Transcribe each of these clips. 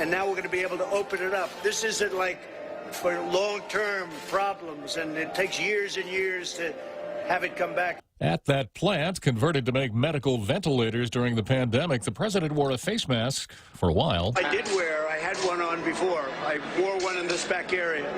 and now we're going to be able to open it up. This isn't like for long-term problems, and it takes years and years to have it come back. At that plant, converted to make medical ventilators during the pandemic, the president wore a face mask for a while. I had one on before. I wore one in this back area,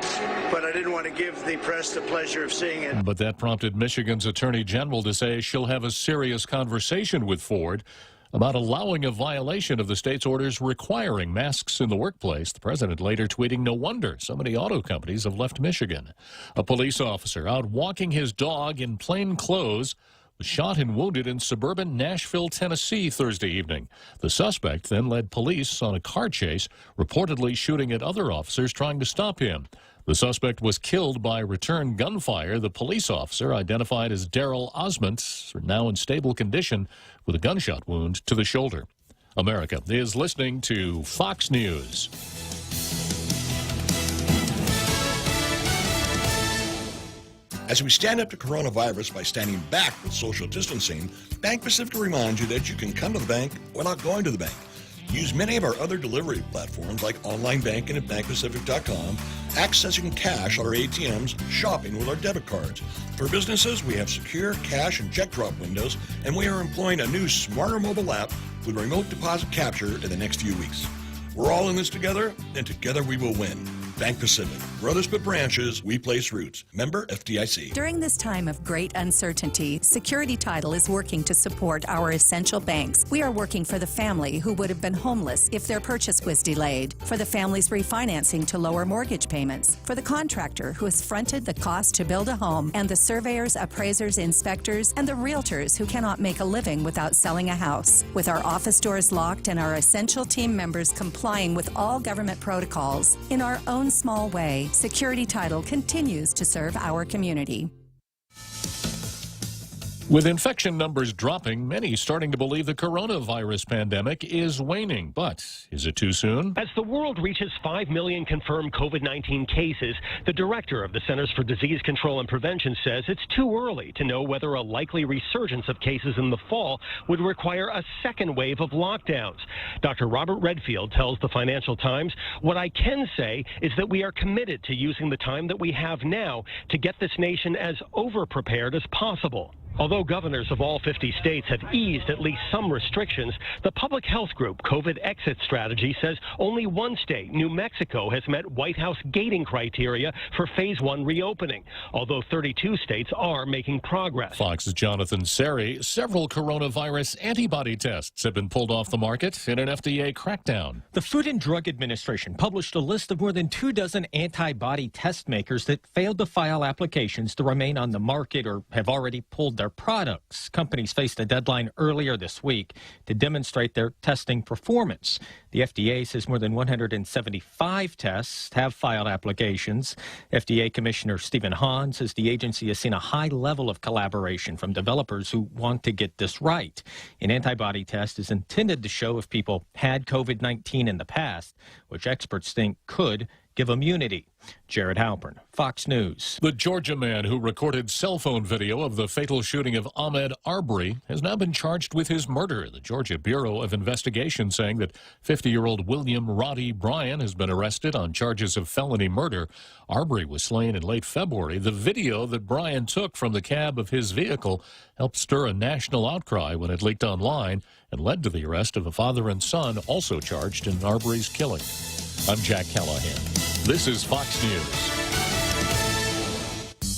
but I didn't want to give the press the pleasure of seeing it. But that prompted Michigan's attorney general to say she'll have a serious conversation with Ford about allowing a violation of the state's orders requiring masks in the workplace. The president later tweeting, "No wonder so many auto companies have left Michigan." A police officer out walking his dog in plain clothes was shot and wounded in suburban Nashville, Tennessee Thursday evening. The suspect then led police on a car chase, reportedly shooting at other officers trying to stop him. The suspect was killed by return gunfire. The police officer, identified as Darrell Osment, now in stable condition with a gunshot wound to the shoulder. America is listening to Fox News. As we stand up to coronavirus by standing back with social distancing, Bank Pacific reminds you that you can come to the bank without going to the bank. Use many of our other delivery platforms like online banking at bankpacific.com, accessing cash at our ATMs, shopping with our debit cards. For businesses, we have secure cash and check drop windows, and we are employing a new smarter mobile app with remote deposit capture in the next few weeks. We're all in this together, and together we will win. Bank Pacific. Brothers but branches, we place roots. Member FDIC. During this time of great uncertainty, Security Title is working to support our essential banks. We are working for the family who would have been homeless if their purchase was delayed, for the families refinancing to lower mortgage payments, for the contractor who has fronted the cost to build a home, and the surveyors, appraisers, inspectors, and the realtors who cannot make a living without selling a house. With our office doors locked and our essential team members complying with all government protocols, in our own small way, Security Title continues to serve our community. With infection numbers dropping, many starting to believe the coronavirus pandemic is waning. But is it too soon? As the world reaches 5 million confirmed COVID-19 cases, the director of the Centers for Disease Control and Prevention says it's too early to know whether a likely resurgence of cases in the fall would require a second wave of lockdowns. Dr. Robert Redfield tells the Financial Times, "What I can say is that we are committed to using the time that we have now to get this nation as over-prepared as possible." Although governors of all 50 states have eased at least some restrictions, the public health group COVID Exit Strategy says only one state, New Mexico, has met White House gating criteria for Phase 1 reopening, although 32 states are making progress. Fox's Jonathan Seri. Several coronavirus antibody tests have been pulled off the market in an FDA crackdown. The Food and Drug Administration published a list of more than 24 antibody test makers that failed to file applications to remain on the market or have already pulled their products. Companies faced a deadline earlier this week to demonstrate their testing performance. The FDA says more than 175 tests have filed applications. FDA Commissioner Stephen Hahn says the agency has seen a high level of collaboration from developers who want to get this right. An antibody test is intended to show if people had COVID-19 in the past, which experts think could give immunity. Jared Halpern, Fox News. The Georgia man who recorded cell phone video of the fatal shooting of Ahmaud Arbery has now been charged with his murder. The Georgia Bureau of Investigation saying that 50-year-old William Roddy Bryan has been arrested on charges of felony murder. Arbery was slain in late February. The video that Bryan took from the cab of his vehicle helped stir a national outcry when it leaked online and led to the arrest of a father and son also charged in Arbery's killing. I'm Jack Callahan. This is Fox News.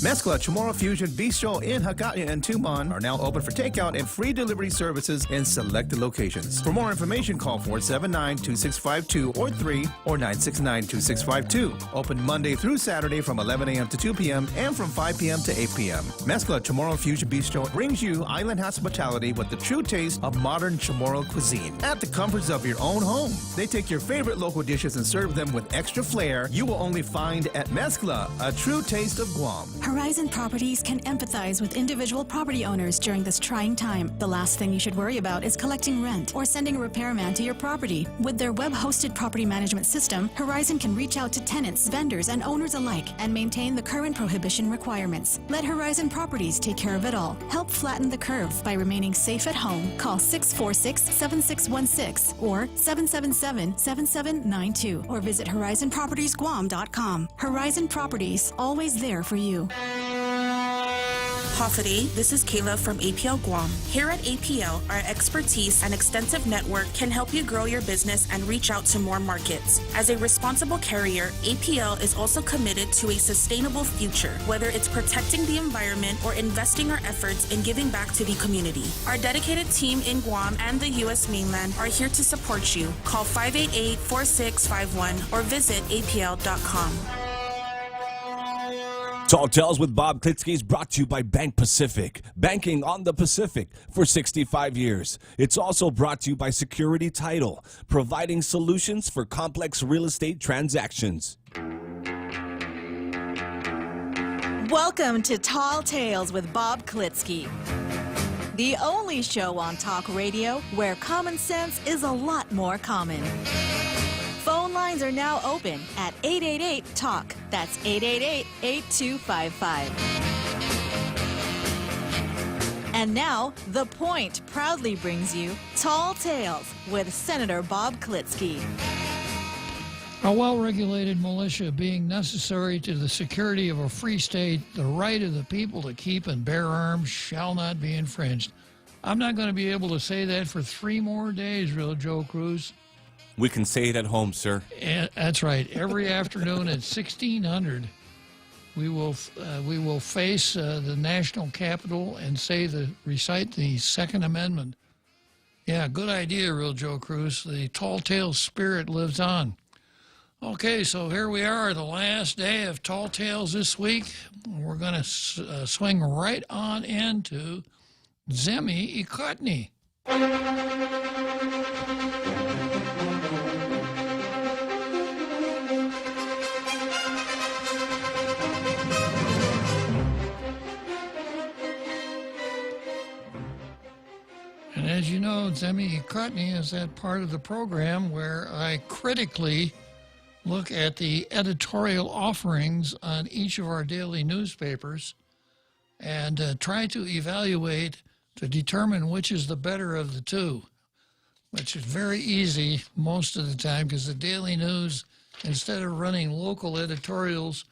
Mezcla Chamorro Fusion Bistro in Hacaya and Tuman are now open for takeout and free delivery services in selected locations. For more information, call 479-2652 or 3 or 969-2652. Open Monday through Saturday from 11 a.m. to 2 p.m. and from 5 p.m. to 8 p.m. Mezcla Chamorro Fusion Bistro brings you island hospitality with the true taste of modern Chamorro cuisine at the comforts of your own home. They take your favorite local dishes and serve them with extra flair you will only find at Mezcla, a true taste of Guam. Horizon Properties can empathize with individual property owners during this trying time. The last thing you should worry about is collecting rent or sending a repairman to your property. With their web-hosted property management system, Horizon can reach out to tenants, vendors, and owners alike and maintain the current prohibition requirements. Let Horizon Properties take care of it all. Help flatten the curve by remaining safe at home. Call 646-7616 or 777-7792 or visit HorizonPropertiesGuam.com. Horizon Properties, always there for you. Hofade, this is Kayla from APL Guam. Here at APL, our expertise and extensive network can help you grow your business and reach out to more markets. As a responsible carrier, APL is also committed to a sustainable future, whether it's protecting the environment or investing our efforts in giving back to the community. Our dedicated team in Guam and the U.S. mainland are here to support you. Call 588-4651 or visit apl.com. Tall Tales with Bob Klitzkie is brought to you by Bank Pacific, banking on the Pacific for 65 years. It's also brought to you by Security Title, providing solutions for complex real estate transactions. Welcome to Tall Tales with Bob Klitzkie, the only show on talk radio where common sense is a lot more common. Phone lines are now open at 888-TALK. That's 888-8255. And now, The Point proudly brings you Tall Tales with Senator Bob Klitzkie. A well-regulated militia being necessary to the security of a free state, the right of the people to keep and bear arms shall not be infringed. I'm not going to be able to say that for 3 more days, Real Joe Cruz. We can say it at home, sir. And that's right. Every afternoon at 1600, we will face the national capitol and recite the Second Amendment. Yeah, good idea, Real Joe Cruz. The Tall Tales spirit lives on. Okay, so here we are, the last day of Tall Tales this week. We're going to swing right on into Zemi Ikotny. And as you know, Zemi Ikotny is that part of the program where I critically look at the editorial offerings on each of our daily newspapers and try to evaluate to determine which is the better of the two, which is very easy most of the time because the Daily News, instead of running local editorials,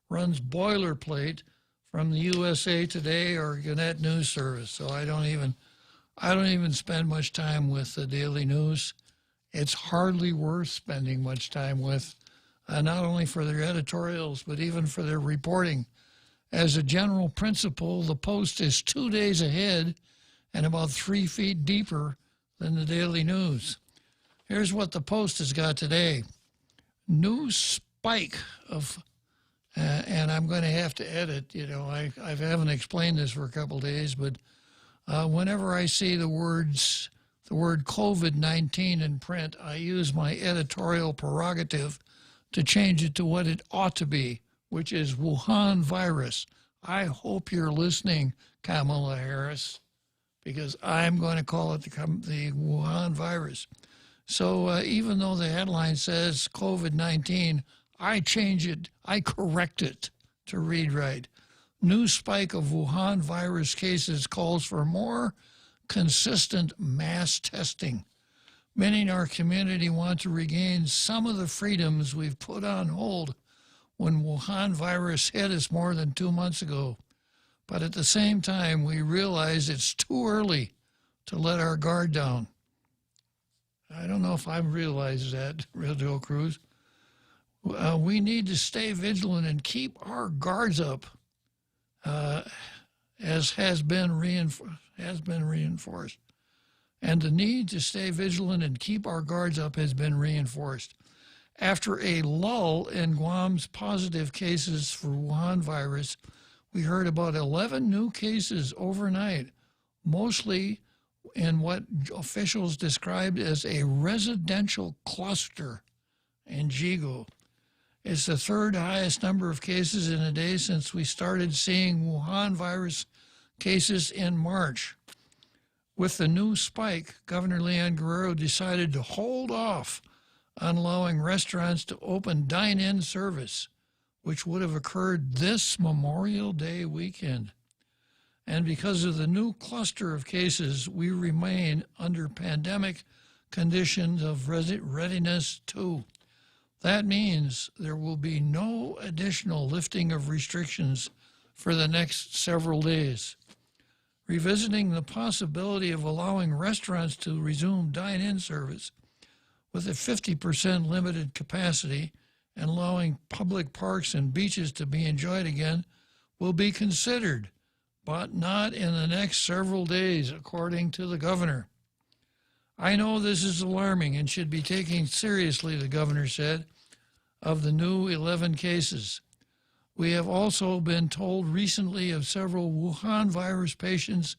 runs boilerplate from the USA Today or Gannett News Service. So I don't even spend much time with the Daily News. It's hardly worth spending much time with, not only for their editorials, but even for their reporting. As a general principle, the Post is 2 days ahead and about 3 feet deeper than the Daily News. Here's what the Post has got today. New spike of, and I'm going to have to edit, I haven't explained this for a couple days, but whenever I see the word COVID-19 in print, I use my editorial prerogative to change it to what it ought to be, which is Wuhan virus. I hope you're listening, Kamala Harris, because I'm going to call it the Wuhan virus. So even though the headline says COVID-19, I change it, I correct it to read right. New spike of Wuhan virus cases calls for more consistent mass testing. Many in our community want to regain some of the freedoms we've put on hold when Wuhan virus hit us more than 2 months ago. But at the same time, we realize it's too early to let our guard down. I don't know if I've realized that, Real Joe Cruz. We need to stay vigilant and keep our guards up, as has been reinforced. And the need to stay vigilant and keep our guards up has been reinforced. After a lull in Guam's positive cases for Wuhan virus, we heard about 11 new cases overnight, mostly in what officials described as a residential cluster in Jigo. It's the third highest number of cases in a day since we started seeing Wuhan virus cases in March. With the new spike, Governor Leon Guerrero decided to hold off on allowing restaurants to open dine-in service, which would have occurred this Memorial Day weekend. And because of the new cluster of cases, we remain under pandemic conditions of readiness 2. That means there will be no additional lifting of restrictions for the next several days. Revisiting the possibility of allowing restaurants to resume dine-in service with a 50% limited capacity and allowing public parks and beaches to be enjoyed again will be considered, but not in the next several days, according to the governor. I know this is alarming and should be taken seriously, the governor said, of the new 11 cases. We have also been told recently of several Wuhan virus patients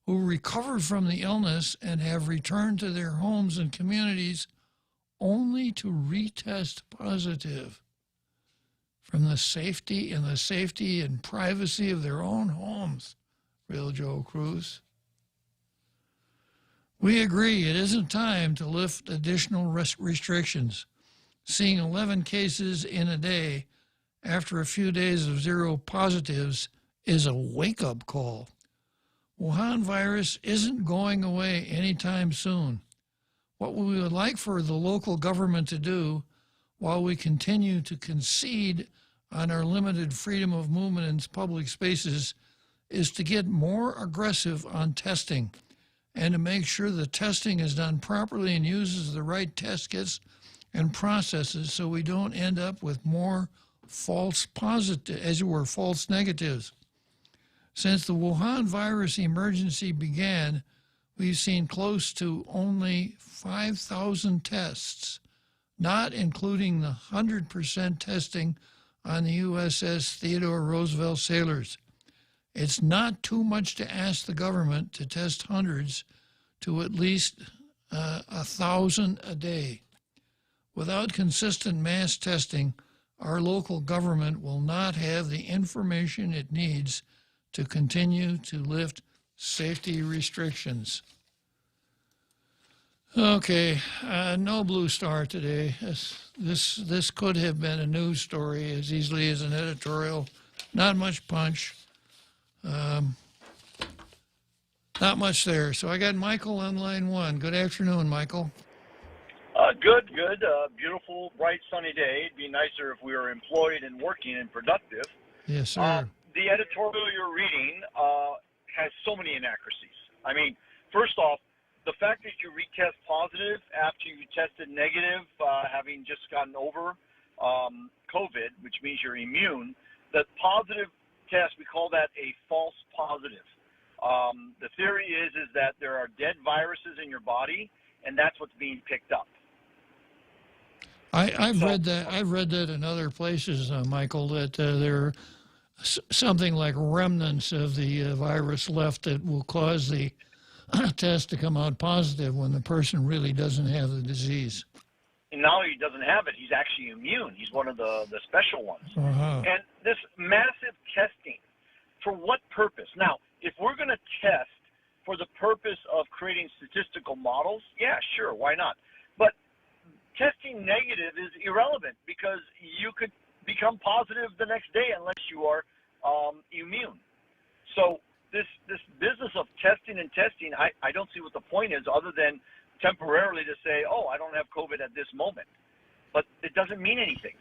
who recovered from the illness and have returned to their homes and communities only to retest positive from the safety and privacy of their own homes. Real Joe Cruz. We agree it isn't time to lift additional restrictions. Seeing 11 cases in a day after a few days of zero positives is a wake-up call. Wuhan virus isn't going away anytime soon. What we would like for the local government to do while we continue to concede on our limited freedom of movement in public spaces is to get more aggressive on testing and to make sure the testing is done properly and uses the right test kits and processes so we don't end up with more false positive, as it were, false negatives. Since the Wuhan virus emergency began, we've seen close to only 5,000 tests, not including the 100% testing on the USS Theodore Roosevelt sailors. It's not too much to ask the government to test hundreds to at least 1,000 a day. Without consistent mass testing, our local government will not have the information it needs to continue to lift safety restrictions. Okay, no Blue Star today. This could have been a news story as easily as an editorial. Not much punch. Not much there. So I got Michael on line one. Good afternoon, Michael. Good. Beautiful, bright, sunny day. It'd be nicer if we were employed and working and productive. Yes, sir. The editorial you're reading has so many inaccuracies. I mean, first off, the fact that you retest positive after you tested negative, having just gotten over COVID, which means you're immune, the positive test, we call that a false positive. The theory is that there are dead viruses in your body, and that's what's being picked up. I've read that in other places, Michael, that there are something like remnants of the virus left that will cause the test to come out positive when the person really doesn't have the disease. And not only he doesn't have it, he's actually immune. He's one of the special ones. Uh-huh. And this massive testing, for what purpose? Now, if we're going to test for the purpose of creating statistical models, yeah, sure, why not? But testing negative is irrelevant because you could become positive the next day unless you are immune. So this business of testing and testing, I don't see what the point is other than temporarily to say, oh, I don't have COVID at this moment. But it doesn't mean anything.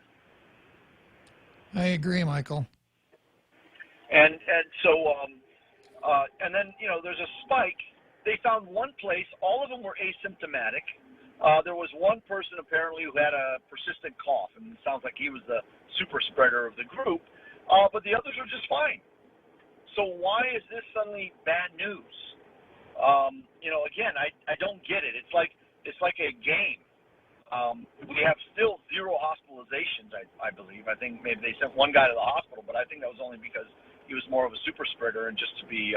I agree, Michael. And so and then, there's a spike. They found one place, all of them were asymptomatic. There was one person apparently who had a persistent cough, and it sounds like he was the super spreader of the group, but the others were just fine. So why is this suddenly bad news? Again, I don't get it. It's like a game. We have still 0 hospitalizations, I believe. I think maybe they sent one guy to the hospital, but I think that was only because he was more of a super spreader and just to be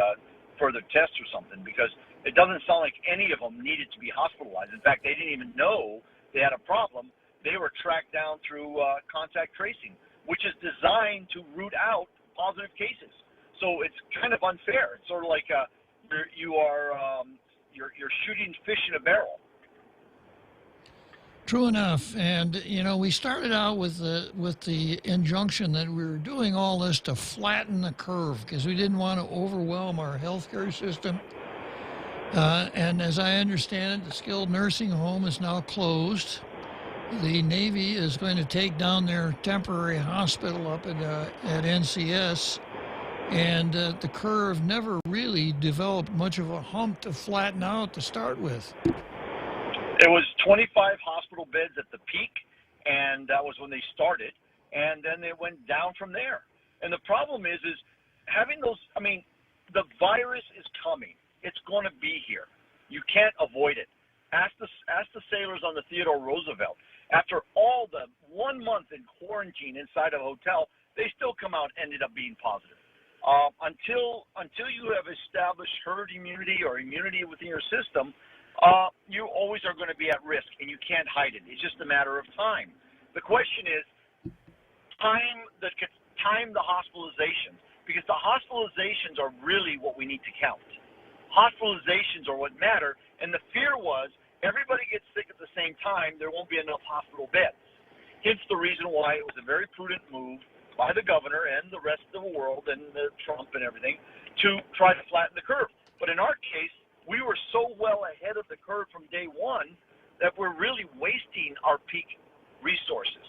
further tests or something, because it doesn't sound like any of them needed to be hospitalized. In fact, they didn't even know they had a problem they were tracked down through contact tracing, which is designed to root out positive cases. So it's kind of unfair. It's sort of like you're shooting fish in a barrel. True enough, and we started out with the injunction that we were doing all this to flatten the curve because we didn't want to overwhelm our healthcare system. And as I understand it, the skilled nursing home is now closed. The Navy is going to take down their temporary hospital up at NCS, and the curve never really developed much of a hump to flatten out to start with. There was 25 hospital beds at the peak, and that was when they started, and then they went down from there. And the problem is having those, the virus is coming. It's going to be here. You can't avoid it. Ask the sailors on the Theodore Roosevelt. After all the 1 month in quarantine inside a hotel, they still come out and ended up being positive. Until you have established herd immunity or immunity within your system, you always are going to be at risk, and you can't hide it. It's just a matter of time. The question is time the hospitalizations, because the hospitalizations are really what we need to count. Hospitalizations are what matter, and the fear was everybody gets sick at the same time, there won't be enough hospital beds. Hence the reason why it was a very prudent move by the governor and the rest of the world and Trump and everything to try to flatten the curve. But in our case, we were so well ahead of the curve from day one that we're really wasting our peak resources.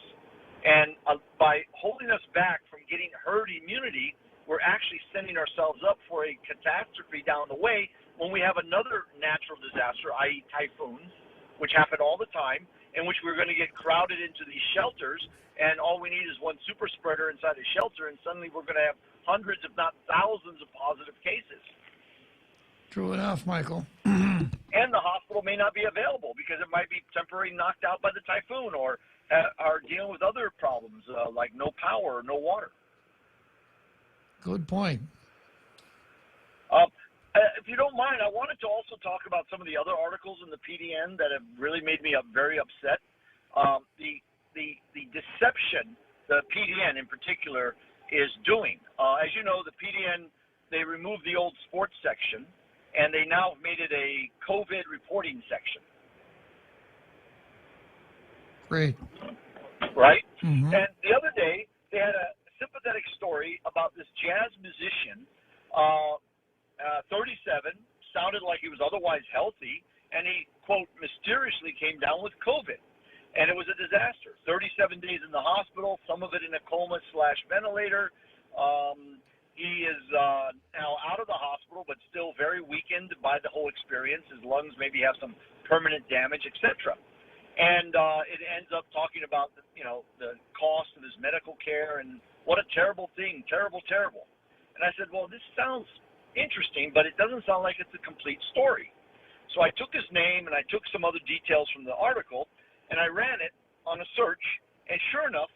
And by holding us back from getting herd immunity, we're actually setting ourselves up for a catastrophe down the way when we have another natural disaster, i.e. typhoons, which happen all the time, in which we're going to get crowded into these shelters, and all we need is one super spreader inside a shelter, and suddenly we're going to have hundreds, if not thousands, of positive cases. True enough, Michael. And the hospital may not be available because it might be temporarily knocked out by the typhoon or are dealing with other problems like no power or no water. Good point. If you don't mind, I wanted to also talk about some of the other articles in the PDN that have really made me very upset. The deception the PDN in particular is doing. As you know, the PDN, they removed the old sports section, and they now have made it a COVID reporting section. Great. Right? Mm-hmm. And the other day, they had a sympathetic story about this jazz musician, 37, sounded like he was otherwise healthy, and he, quote, mysteriously came down with COVID. And it was a disaster. 37 days in the hospital, some of it in a coma/ventilator. He is now out of the hospital, but still very weakened by the whole experience. His lungs maybe have some permanent damage, etc. And it ends up talking about, the cost of his medical care and what a terrible thing, terrible. And I said, well, this sounds interesting, but it doesn't sound like it's a complete story. So I took his name and I took some other details from the article, and I ran it on a search, and sure enough,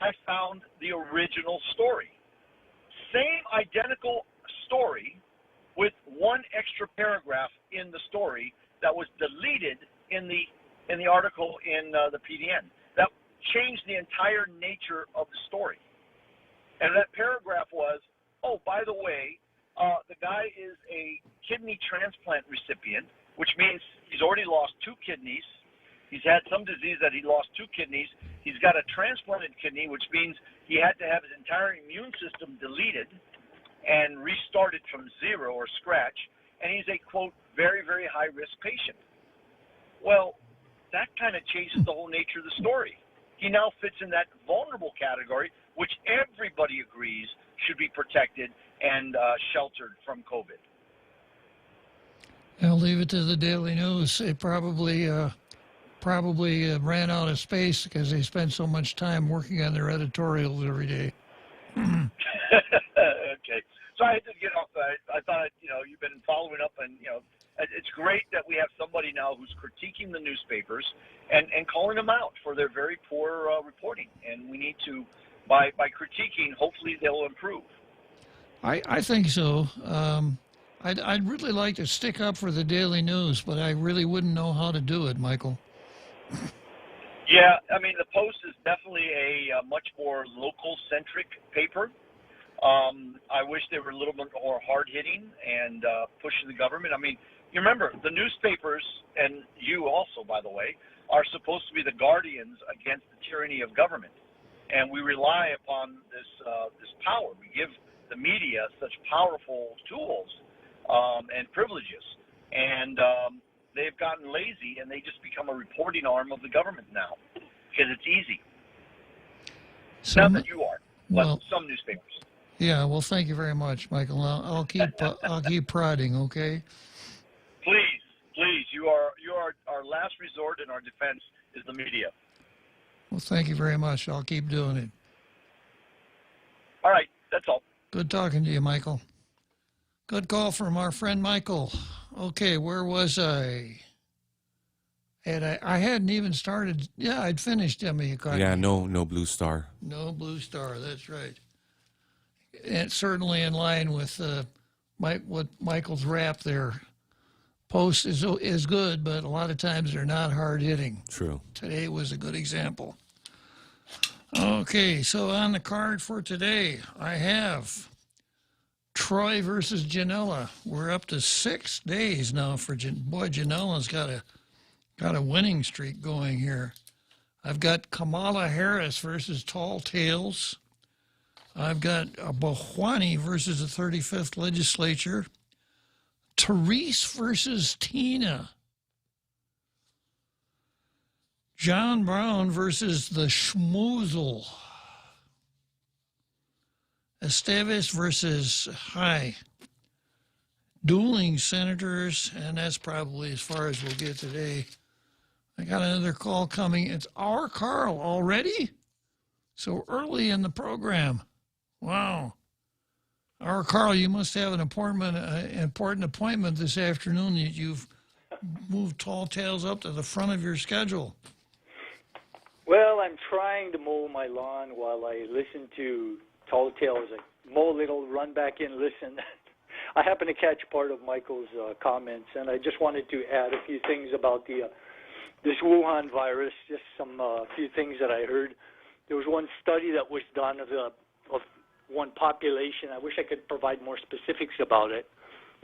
I found the original story. Same identical story with one extra paragraph in the story that was deleted in the article in the PDN. That changed the entire nature of the story. And that paragraph was, oh, by the way, the guy is a kidney transplant recipient, which means he's already lost 2 kidneys. He's had some disease that he lost 2 kidneys. He's got a transplanted kidney, which means he had to have his entire immune system deleted and restarted from zero or scratch. And he's a, quote, very, very high-risk patient. Well, that kind of changes the whole nature of the story. He now fits in that vulnerable category, which everybody agrees should be protected and sheltered from COVID. I'll leave it to the Daily News. They probably ran out of space because they spent so much time working on their editorials every day. Okay. So I had to get off. I thought, you've been following up, and, it's great that we have somebody now who's critiquing the newspapers and calling them out for their very poor reporting. And we need to, by critiquing, hopefully they'll improve. I think so. I'd really like to stick up for the Daily News, but I really wouldn't know how to do it, Michael. Yeah, I mean, the Post is definitely a much more local-centric paper. I wish they were a little bit more hard-hitting and pushing the government. I mean, you remember, the newspapers, and you also, by the way, are supposed to be the guardians against the tyranny of government. And we rely upon this power. We give the media such powerful tools and privileges. And they've gotten lazy, and they just become a reporting arm of the government now because it's easy. Not that you are, but some newspapers. Yeah, well, thank you very much, Michael. I'll keep prodding, okay? Please, you are our last resort, and our defense is the media. Well, thank you very much. I'll keep doing it. All right, that's all. Good talking to you, Michael. Good call from our friend Michael. Okay, where was I? And I hadn't even started. Yeah, I'd finished Emmy. Yeah, no blue star. No blue star. That's right. And certainly in line with what Michael's rap there. Post is good, but a lot of times they're not hard hitting. True. Today was a good example. Okay, so on the card for today, I have Troy versus Janela. We're up to 6 days now for Janela's got a winning streak going here. I've got Kamala Harris versus Tall Tales. I've got Bohwani versus the 35th Legislature. Therese versus Tina. John Brown versus the Schmoozle. Esteves versus High. Dueling senators, and that's probably as far as we'll get today. I got another call coming. It's our Carl already? So early in the program. Wow. Our Carl, you must have an important appointment this afternoon. You've moved Tall Tales up to the front of your schedule. Well, I'm trying to mow my lawn while I listen to Tall Tales. I mow a little, run back in, listen. I happen to catch part of Michael's comments, and I just wanted to add a few things about this Wuhan virus, just some few things that I heard. There was one study that was done of one population. I wish I could provide more specifics about it,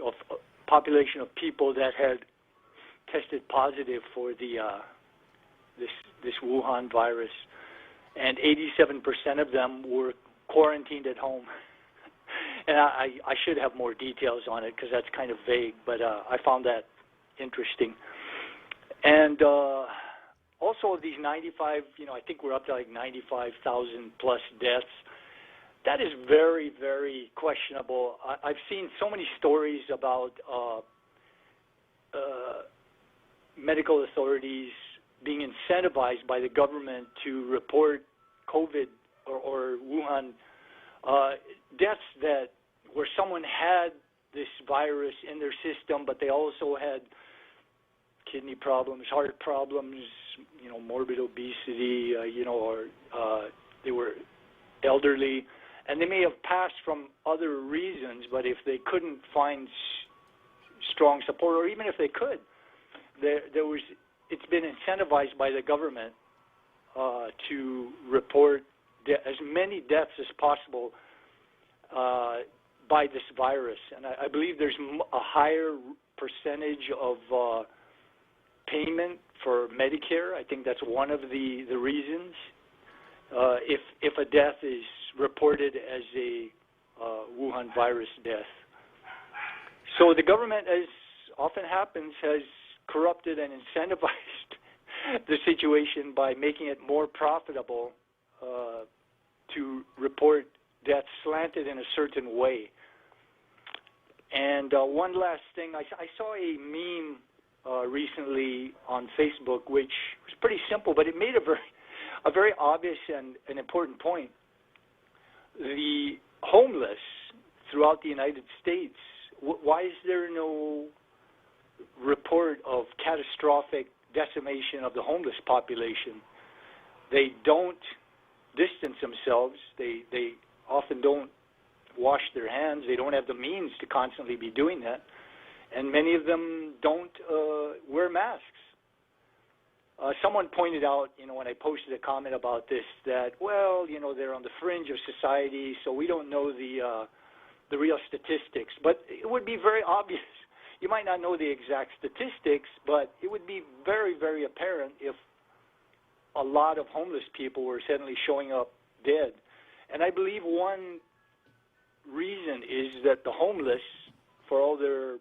of a population of people that had tested positive for this Wuhan virus, and 87% of them were quarantined at home. And I should have more details on it because that's kind of vague, but I found that interesting. And also of these 95, I think we're up to like 95,000 plus deaths. That is very, very questionable. I've seen so many stories about medical authorities being incentivized by the government to report COVID or Wuhan deaths where someone had this virus in their system, but they also had kidney problems, heart problems, morbid obesity, or they were elderly. And they may have passed from other reasons, but if they couldn't find strong support, or even if they could, it's been incentivized by the government to report as many deaths as possible by this virus. And I believe there's a higher percentage of payment for Medicare. I think that's one of the reasons. If a death is reported as a Wuhan virus death. So the government, as often happens, has corrupted and incentivized the situation by making it more profitable to report deaths slanted in a certain way. And one last thing, I saw a meme recently on Facebook, which was pretty simple, but it made a very obvious and important point. The homeless throughout the United States, why is there no report of catastrophic decimation of the homeless population? They don't distance themselves. They often don't wash their hands. They don't have the means to constantly be doing that. And many of them don't wear masks. Someone pointed out, when I posted a comment about this, that, well, they're on the fringe of society, so we don't know the real statistics. But it would be very obvious. You might not know the exact statistics, but it would be very, very apparent if a lot of homeless people were suddenly showing up dead. And I believe one reason is that the homeless, for all their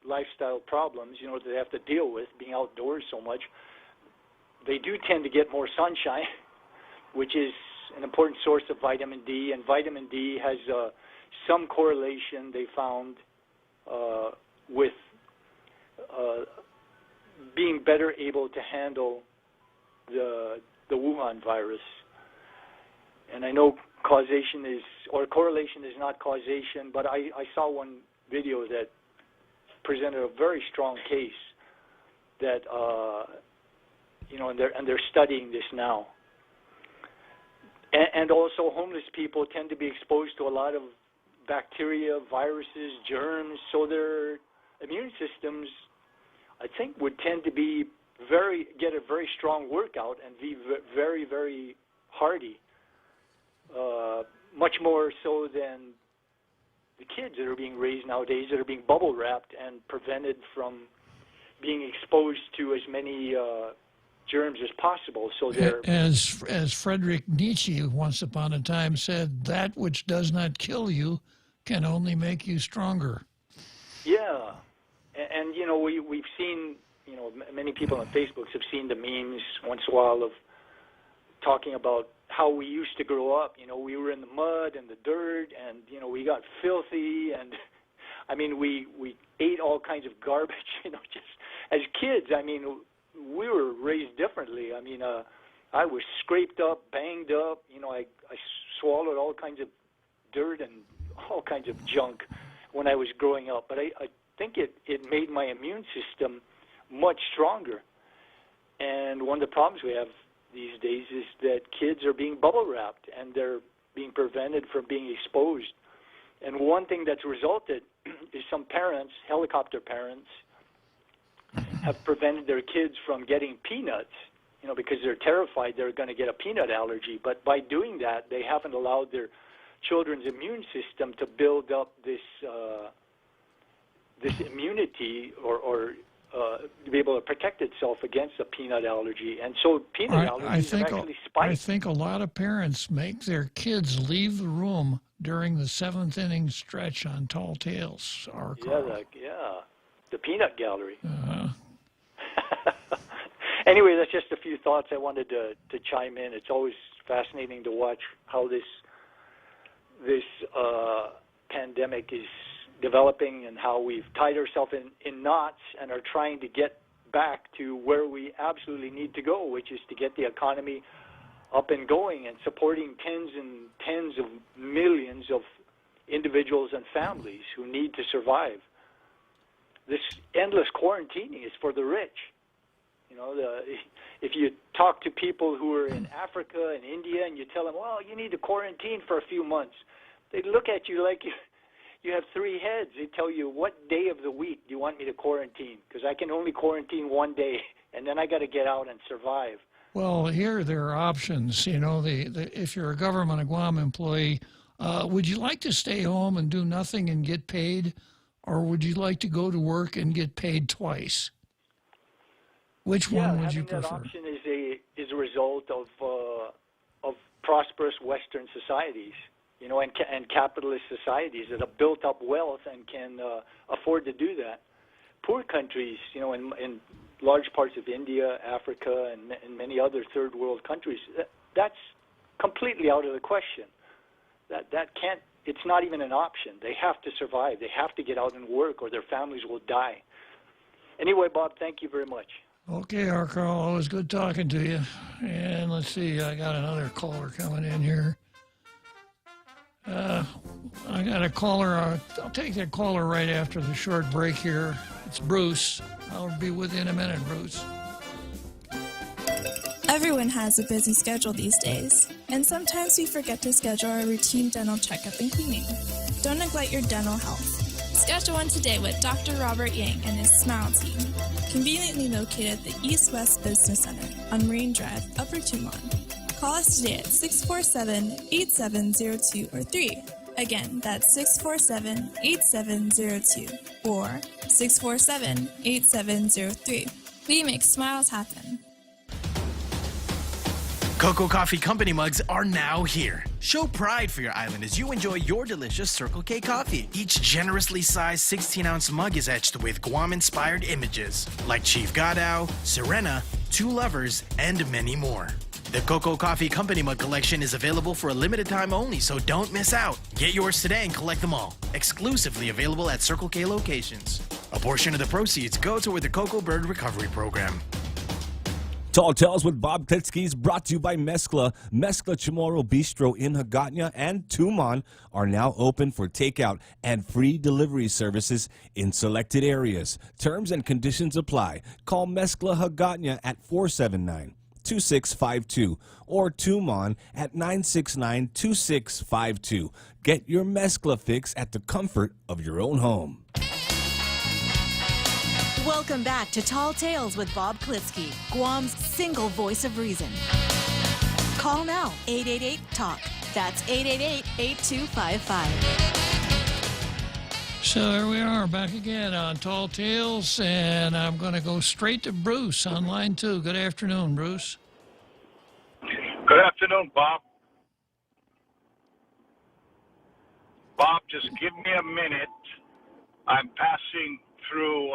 lifestyle problems, that they have to deal with, being outdoors so much, they do tend to get more sunshine, which is an important source of vitamin D. And vitamin D has some correlation, they found, with being better able to handle the Wuhan virus. And I know correlation is not causation, but I saw one video that presented a very strong case that, and they're studying this now. And also homeless people tend to be exposed to a lot of bacteria, viruses, germs, so their immune systems, I think, would tend to be get a very strong workout and be very, very hardy, much more so than the kids that are being raised nowadays that are being bubble wrapped and prevented from being exposed to as many germs as possible. So they're as Friedrich Nietzsche once upon a time said, that which does not kill you can only make you stronger. Yeah, and we've seen, many people on Facebook have seen the memes once in a while of talking about how we used to grow up. We were in the mud and the dirt, and we got filthy, and I mean we ate all kinds of garbage. Just as kids, we were raised differently. I was scraped up, banged up. I swallowed all kinds of dirt and all kinds of junk when I was growing up. But I think it made my immune system much stronger. And one of the problems we have these days is that kids are being bubble wrapped and they're being prevented from being exposed. And one thing that's resulted is some parents, helicopter parents, have prevented their kids from getting peanuts, because they're terrified they're going to get a peanut allergy. But by doing that, they haven't allowed their children's immune system to build up this immunity or to be able to protect itself against a peanut allergy. And so peanut allergies have actually spiked. I think a lot of parents make their kids leave the room during the seventh inning stretch on Tall Tales. The peanut gallery. Anyway, that's just a few thoughts I wanted to chime in. It's always fascinating to watch how this pandemic is developing and how we've tied ourselves in knots and are trying to get back to where we absolutely need to go, which is to get the economy up and going and supporting tens and tens of millions of individuals and families who need to survive. This endless quarantining is for the rich. If you talk to people who are in Africa and India and you tell them, well, you need to quarantine for a few months, they look at you like you have three heads. They tell you, what day of the week do you want me to quarantine? Because I can only quarantine one day, and then I got to get out and survive. Well, here there are options. If you're a government, a Guam employee, would you like to stay home and do nothing and get paid, or would you like to go to work and get paid twice? Which one would you prefer? That option is a result of prosperous Western societies, and capitalist societies that have built up wealth and can afford to do that. Poor countries, in large parts of India, Africa, and many other third world countries, that's completely out of the question. That can't. It's not even an option. They have to survive. They have to get out and work, or their families will die. Anyway, Bob, thank you very much. Okay, Carl, always good talking to you. And let's see, I got another caller coming in here. I got a caller. I'll take that caller right after the short break here. It's Bruce. I'll be with you in a minute, Bruce. Everyone has a busy schedule these days, and sometimes we forget to schedule our routine dental checkup and cleaning. Don't neglect your dental health. Schedule one today with Dr. Robert Yang and his Smile team. conveniently located at the East West Business Center on Marine Drive, Upper Tumon. Call us today at 647-8702 or 3. Again, that's 647-8702 or 647-8703. We make smiles happen. Cocoa Coffee Company mugs are now here. Show pride for your island as you enjoy your delicious Circle K coffee. Each generously sized 16-ounce mug is etched with Guam-inspired images like Chief Gadao, Serena, Two Lovers, and many more. The Cocoa Coffee Company mug collection is available for a limited time only, so don't miss out. Get yours today and collect them all. Exclusively available at Circle K locations. A portion of the proceeds go toward the Cocoa Bird Recovery Program. Tall Tales with Bob Klitzkie is brought to you by Mezcla. Mezcla Chamorro Bistro in Hagåtña and Tumon are now open for takeout and free delivery services in selected areas. Terms and conditions apply. Call Mezcla Hagåtña at 479-2652 or Tumon at 969-2652. Get your Mezcla fix at the comfort of your own home. Welcome back to Tall Tales with Bob Klitzkie, Guam's single voice of reason. Call now, 888-TALK. That's 888-8255. So here we are back again on Tall Tales, and I'm going to go straight to Bruce on line 2. Good afternoon, Bruce. Good afternoon, Bob. Bob, just give me a minute. I'm passing through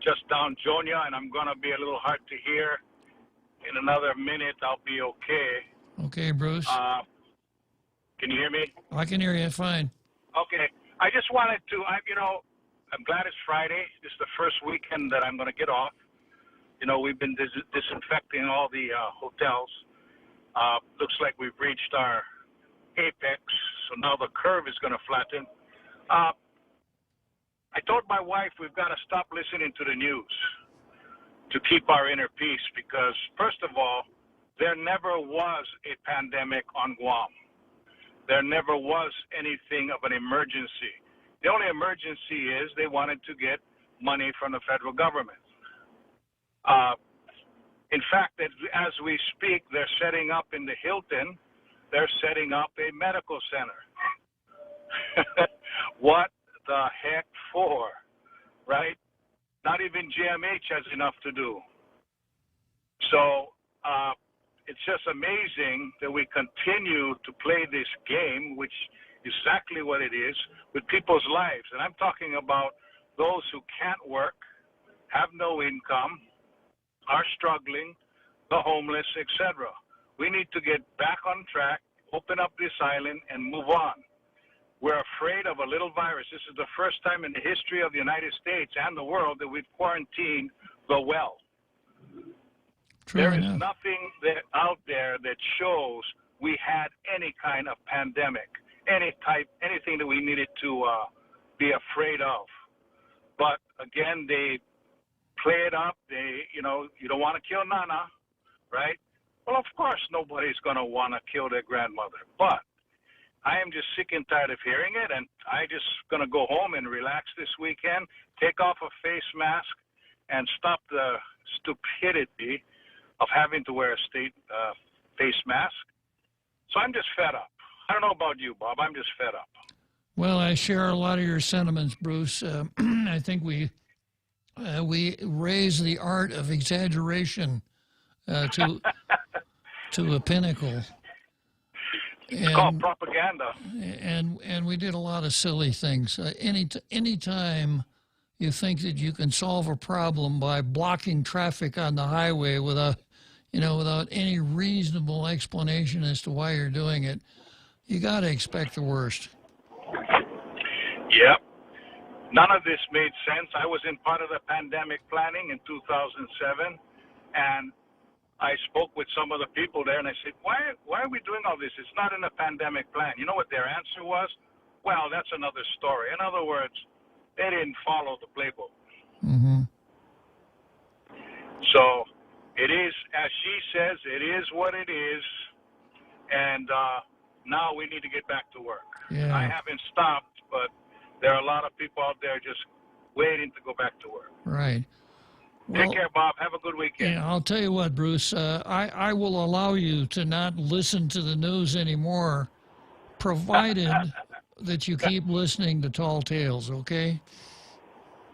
just down Jonia, and I'm going to be a little hard to hear. In another minute, I'll be okay. Okay, Bruce. Can you hear me? I can hear you fine. Okay. I just wanted to, I'm glad it's Friday. This is the first weekend that I'm going to get off. We've been disinfecting all the hotels. Looks like we've reached our apex, so now the curve is going to flatten. I told my wife we've got to stop listening to the news to keep our inner peace because, first of all, there never was a pandemic on Guam. There never was anything of an emergency. The only emergency is they wanted to get money from the federal government. In fact, as we speak, they're setting up in the Hilton, they're setting up a medical center. What the heck for, right? Not even GMH has enough to do. So it's just amazing that we continue to play this game, which is exactly what it is, with people's lives. And I'm talking about those who can't work, have no income, are struggling, the homeless, etc. We need to get back on track, open up this island, and move on. We're afraid of a little virus. This is the first time in the history of the United States and the world that we've quarantined the well. There is nothing out there that shows we had any kind of pandemic, anything that we needed to be afraid of. But again, they play it up. You don't want to kill Nana, right? Well, of course, nobody's going to want to kill their grandmother. But I am just sick and tired of hearing it, and I just going to go home and relax this weekend, take off a face mask, and stop the stupidity of having to wear a face mask. So I'm just fed up. I don't know about you, Bob. I'm just fed up. Well, I share a lot of your sentiments, Bruce. I think we raise the art of exaggeration to a pinnacle. It's called propaganda. And we did a lot of silly things. Any time you think that you can solve a problem by blocking traffic on the highway without any reasonable explanation as to why you're doing it, you got to expect the worst. Yep. None of this made sense. I was in part of the pandemic planning in 2007, and I spoke with some of the people there, and I said, why are we doing all this? It's not in the pandemic plan. You know what their answer was? Well, that's another story. In other words, they didn't follow the playbook. Mm-hmm. So it is, as she says, it is what it is, and now we need to get back to work. Yeah. I haven't stopped, but there are a lot of people out there just waiting to go back to work. Right. Take care, Bob. Have a good weekend. Yeah, I'll tell you what, Bruce. I will allow you to not listen to the news anymore, provided that you keep listening to Tall Tales, okay?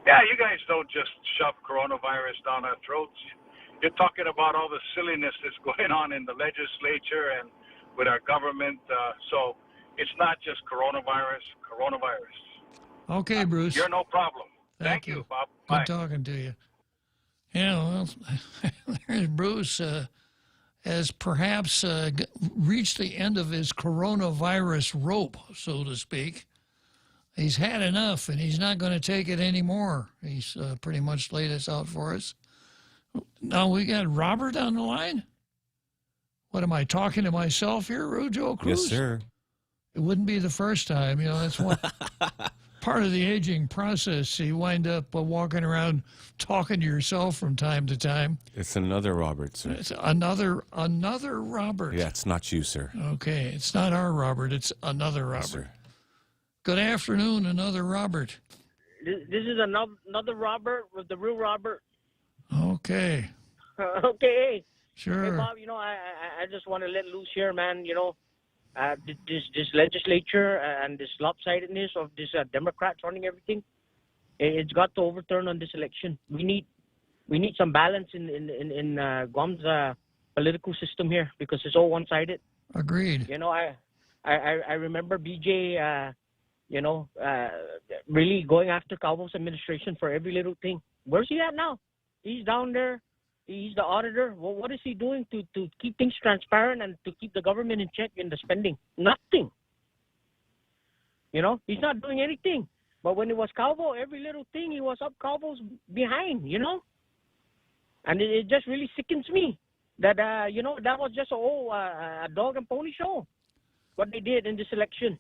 Yeah, you guys don't just shove coronavirus down our throats. You're talking about all the silliness that's going on in the legislature and with our government. So it's not just coronavirus. Okay, Bruce. You're no problem. Thank you, you. Bob. Good Bye. talking to you. Yeah, well, there's Bruce has perhaps reached the end of his coronavirus rope, so to speak. He's had enough, and he's not going to take it anymore. He's pretty much laid us out for us. Now we got Robert on the line. What am I talking to myself here, Rujo Cruz? Yes, sir. It wouldn't be the first time. You know, that's one part of the aging process. You wind up walking around talking to yourself from time to time. It's another Robert, sir. It's another Robert. Yeah, it's not you, sir. Okay, it's not our Robert. It's another Robert. Yes, sir. Good afternoon, another Robert. This is another Robert with the real Robert. Okay. Okay. Sure. Hey, Bob, I just want to let loose here, man. This legislature and this lopsidedness of this Democrats running everything, it's got to overturn on this election. We need some balance in Guam's political system here because it's all one-sided. Agreed. I remember BJ, really going after Calvo's administration for every little thing. Where's he at now? He's down there. He's the auditor. Well, what is he doing to keep things transparent and to keep the government in check in the spending? Nothing. He's not doing anything. But when it was Calvo, every little thing, he was up Calvo's behind, And it just really sickens me that, that was just a dog and pony show, what they did in this election.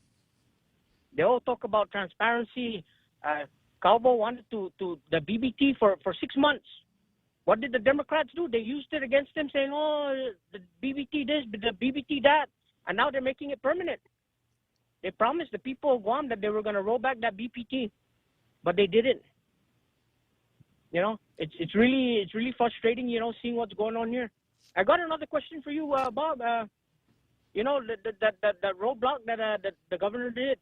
They all talk about transparency. Calvo wanted to the BBT for 6 months. What did the Democrats do? They used it against him, saying, oh, the BBT this, the BBT that, and now they're making it permanent. They promised the people of Guam that they were going to roll back that BPT, but they didn't. It's really frustrating, seeing what's going on here. I got another question for you, Bob. That roadblock that the governor did,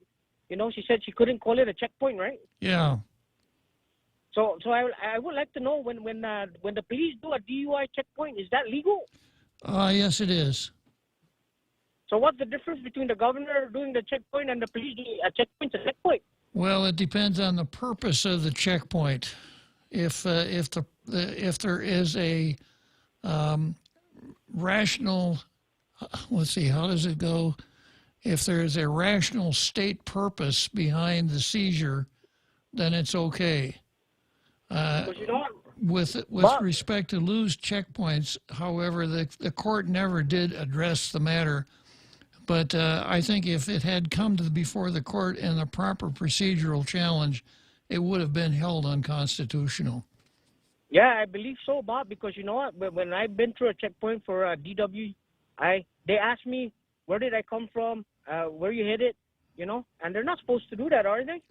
she said she couldn't call it a checkpoint, right? Yeah. So I would like to know when the police do a DUI checkpoint, is that legal? Yes, it is. So what's the difference between the governor doing the checkpoint and the police doing a checkpoint? A checkpoint. Well, it depends on the purpose of the checkpoint. If there is a rational, let's see, how does it go? If there is a rational state purpose behind the seizure, then it's okay. With respect to loose checkpoints, however, the court never did address the matter. But I think if it had come before the court in the proper procedural challenge, it would have been held unconstitutional. Yeah, I believe so, Bob, because you know what? When I've been through a checkpoint for DW, they asked me, where did I come from, where you headed, and they're not supposed to do that, are they?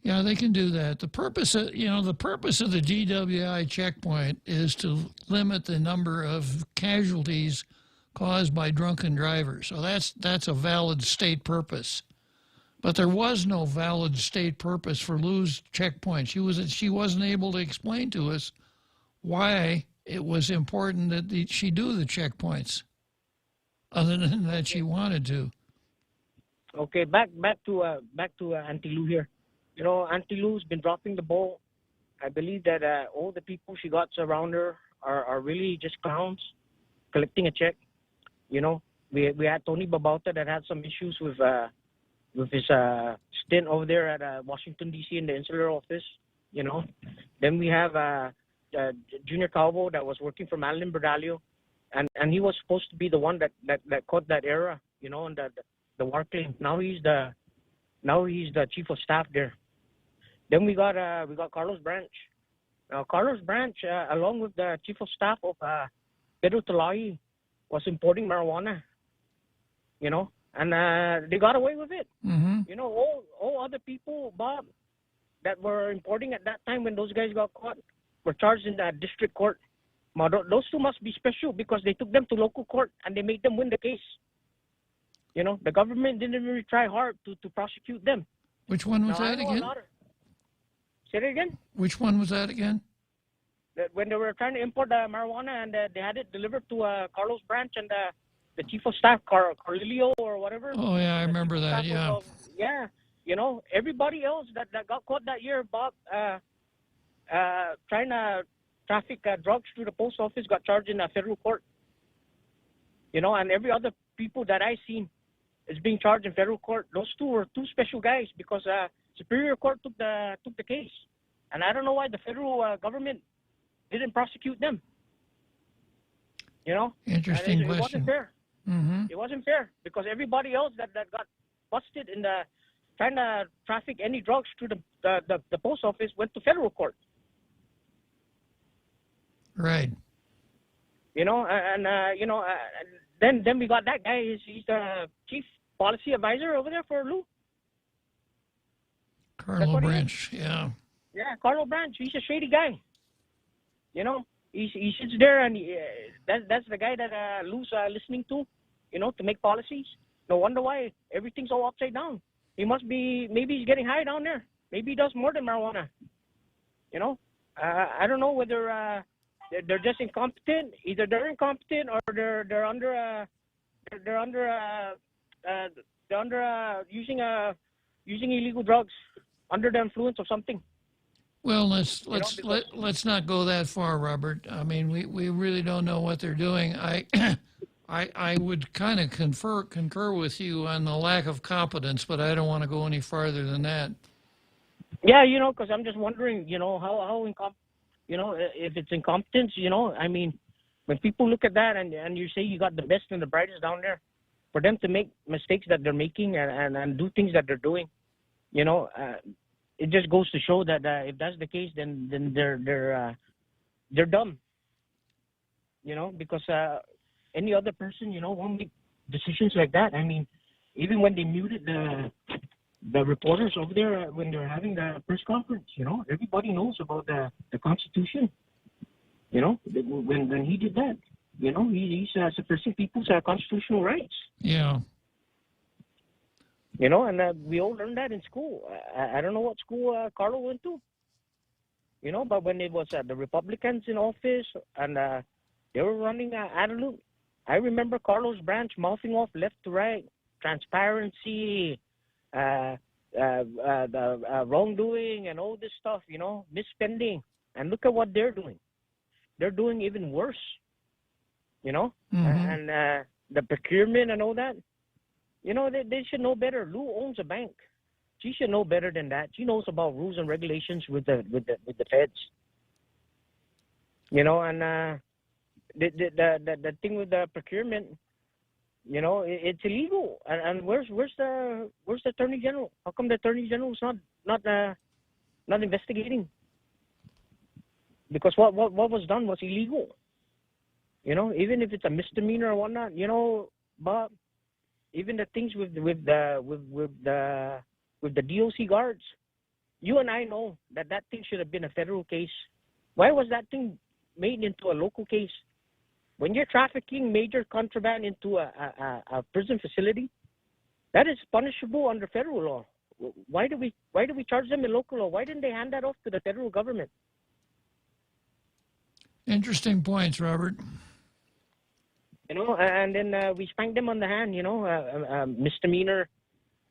Yeah, they can do that. The purpose of the DWI checkpoint is to limit the number of casualties caused by drunken drivers. So that's a valid state purpose. But there was no valid state purpose for loose checkpoints. She wasn't able to explain to us why it was important that she do the checkpoints, other than that she wanted to. Okay, back to Auntie Lou here. Auntie Lou's been dropping the ball. I believe that all the people she got around her are really just clowns collecting a check. We had Tony Babauta that had some issues with his stint over there at Washington, D.C. in the insular office. Then we have Junior Calvo that was working for Madeline Berdalio, and he was supposed to be the one that caught that error, and the war claim. Now he's the chief of staff there. Then we got Carlos Branch. Carlos Branch, along with the chief of staff of Pedro Talai, was importing marijuana. And they got away with it. Mm-hmm. All other people, Bob, that were importing at that time when those guys got caught, were charged in the district court. Now, those two must be special because they took them to local court and they made them win the case. You know, the government didn't really try hard to prosecute them. Which one was that again? Say it again? Which one was that again? When they were trying to import marijuana and they had it delivered to Carlos Branch and the chief of staff, Carlillo or whatever. Oh, yeah, I remember that, yeah. Yeah, you know, everybody else that got caught that year, Bob, trying to traffic drugs through the post office got charged in a federal court. You know, and every other people that I seen is being charged in federal court. Those two were two special guys because Superior Court took the case. And I don't know why the federal government didn't prosecute them. You know? Interesting question. It wasn't fair. Mm-hmm. It wasn't fair because everybody else that got busted in the trying to traffic any drugs through the post office went to federal court. Right. You know, then we got that guy. He's the chief policy advisor over there for Lou. Carlo Branch, yeah. Yeah, Carlo Branch. He's a shady guy. You know, he sits there and that's the guy that Lou's listening to, you know, to make policies. No wonder why everything's all upside down. He must be, maybe he's getting high down there. Maybe he does more than marijuana. You know, I don't know whether they're just incompetent. Either they're incompetent or they're under using illegal drugs under the influence of something. Well, let's not go that far, Robert. I mean, we really don't know what they're doing. I would kind of concur with you on the lack of competence, but I don't want to go any farther than that. Yeah, you know, because I'm just wondering, you know, how you know, if it's incompetence, you know, I mean, when people look at that and you say you got the best and the brightest down there, for them to make mistakes that they're making and do things that they're doing, you know, it just goes to show that if that's the case, then they're dumb, you know, because any other person, you know, won't make decisions like that. I mean, even when they muted the reporters over there when they're having the press conference, you know, everybody knows about the Constitution. You know, when he did that, you know, he's suppressing people's constitutional rights. Yeah. You know, and we all learned that in school. I don't know what school Carlo went to. You know, but when it was the Republicans in office and they were running Adelude, I remember Carlos Branch mouthing off left to right, transparency, the wrongdoing and all this stuff, you know, misspending. And look at what they're doing. They're doing even worse, you know, and the procurement and all that. You know, they should know better. Lou owns a bank. She should know better than that. She knows about rules and regulations with the feds. You know, and the thing with the procurement, you know, it's illegal. And where's the Attorney General? How come the Attorney General is not investigating? Because what was done was illegal. You know, even if it's a misdemeanor or whatnot, you know, Bob, even the things with the DOC guards, you and I know that thing should have been a federal case. Why was that thing made into a local case? When you're trafficking major contraband into a prison facility, that is punishable under federal law. Why do we charge them in local law? Why didn't they hand that off to the federal government? Interesting points, Robert. You know, and then we spanked them on the hand, you know, misdemeanor.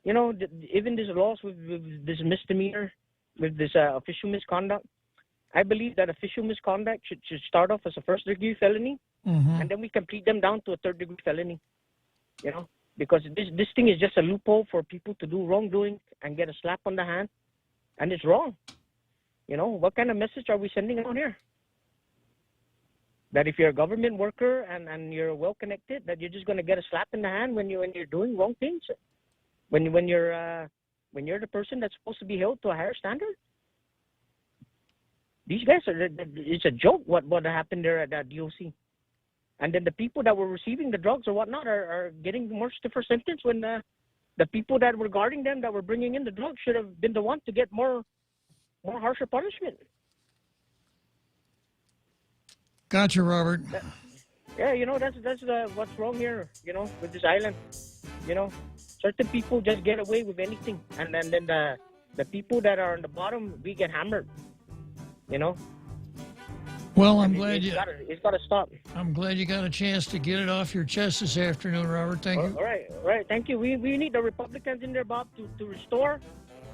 You know, even this loss with this misdemeanor, with this official misconduct, I believe that official misconduct should start off as a first-degree felony, and then we complete them down to a third-degree felony, you know, because this thing is just a loophole for people to do wrongdoing and get a slap on the hand, and it's wrong. You know, what kind of message are we sending out here? That if you're a government worker and you're well connected, that you're just going to get a slap in the hand when you're doing wrong things, when you're the person that's supposed to be held to a higher standard. These guys it's a joke what happened there at that DOC, and then the people that were receiving the drugs or whatnot are getting more stiffer sentence when the people that were guarding them that were bringing in the drugs should have been the one to get more harsher punishment. Gotcha, Robert. Yeah, that's what's wrong here, with this island. Certain people just get away with anything, and then the people that are on the bottom, we get hammered. Well, I'm glad it's got to stop. I'm glad you got a chance to get it off your chest this afternoon, Robert. Thank you. All right. Thank you. We need the Republicans in there, Bob, to restore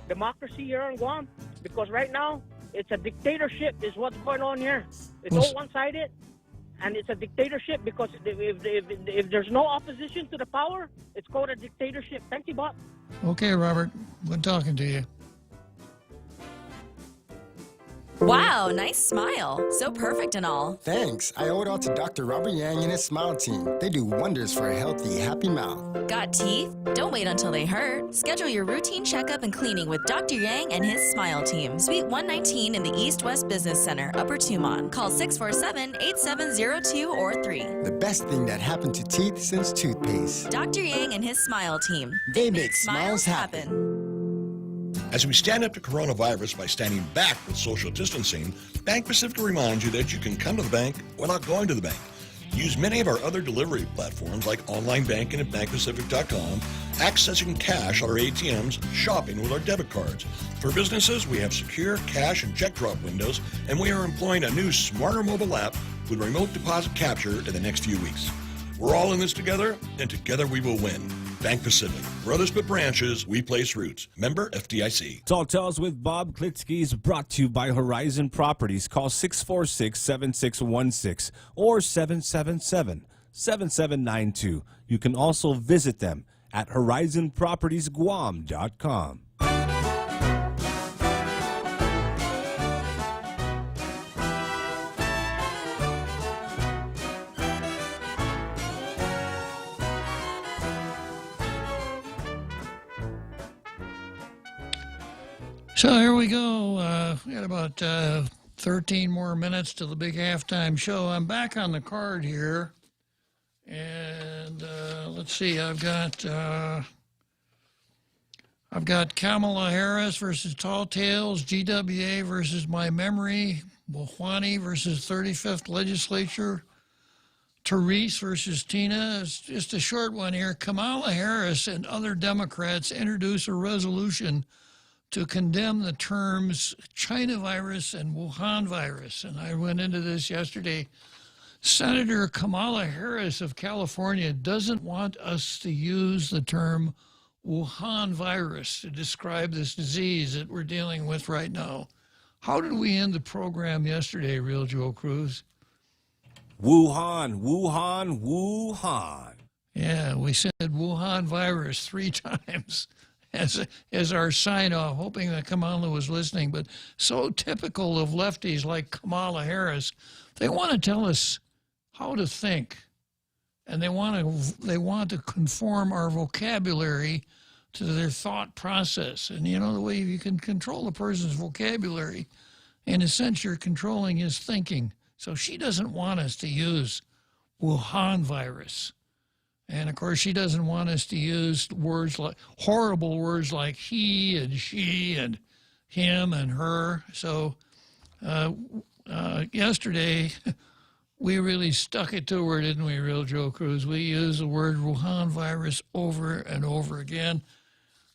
democracy here in Guam, because right now it's a dictatorship. Is what's going on here. It's all one-sided, and it's a dictatorship because if there's no opposition to the power, it's called a dictatorship. Thank you, Bob. Okay, Robert. Good talking to you. Wow, nice smile. So perfect and all. Thanks. I owe it all to Dr. Robert Yang and his smile team. They do wonders for a healthy, happy mouth. Got teeth? Don't wait until they hurt. Schedule your routine checkup and cleaning with Dr. Yang and his smile team. Suite 119 in the East West Business Center, Upper Tumon. Call 647-8702 or 3. The best thing that happened to teeth since toothpaste. Dr. Yang and his smile team. They make smiles happen. As we stand up to coronavirus by standing back with social distancing, Bank Pacific reminds you that you can come to the bank without going to the bank. Use many of our other delivery platforms like online banking at bankpacific.com, accessing cash at our ATMs, shopping with our debit cards. For businesses, we have secure cash and check drop windows, and we are employing a new smarter mobile app with remote deposit capture in the next few weeks. We're all in this together, and together we will win. Bank Pacific. For others but branches, we place roots. Member FDIC. Tall Tales with Bob Klitzkie is brought to you by Horizon Properties. Call 646-7616 or 777-7792. You can also visit them at horizonpropertiesguam.com. So here we go. We got about 13 more minutes to the big halftime show. I'm back on the card here, and let's see. I've got Kamala Harris versus Tall Tales, GWA versus My Memory, Bohwani versus 35th Legislature, Therese versus Tina. It's just a short one here. Kamala Harris and other Democrats introduce a resolution to condemn the terms China virus and Wuhan virus. And I went into this yesterday. Senator Kamala Harris of California doesn't want us to use the term Wuhan virus to describe this disease that we're dealing with right now. How did we end the program yesterday, Real Joe Cruz? Wuhan, Wuhan, Wuhan. Yeah, we said Wuhan virus 3 times. As our sign-off, hoping that Kamala was listening. But so typical of lefties like Kamala Harris, they want to tell us how to think, and they want to conform our vocabulary to their thought process. And the way you can control a person's vocabulary, in a sense, you're controlling his thinking. So she doesn't want us to use Wuhan virus. And, of course, she doesn't want us to use horrible words like he and she and him and her. So yesterday, we really stuck it to her, didn't we, Real Joe Cruz? We used the word Wuhan virus over and over again.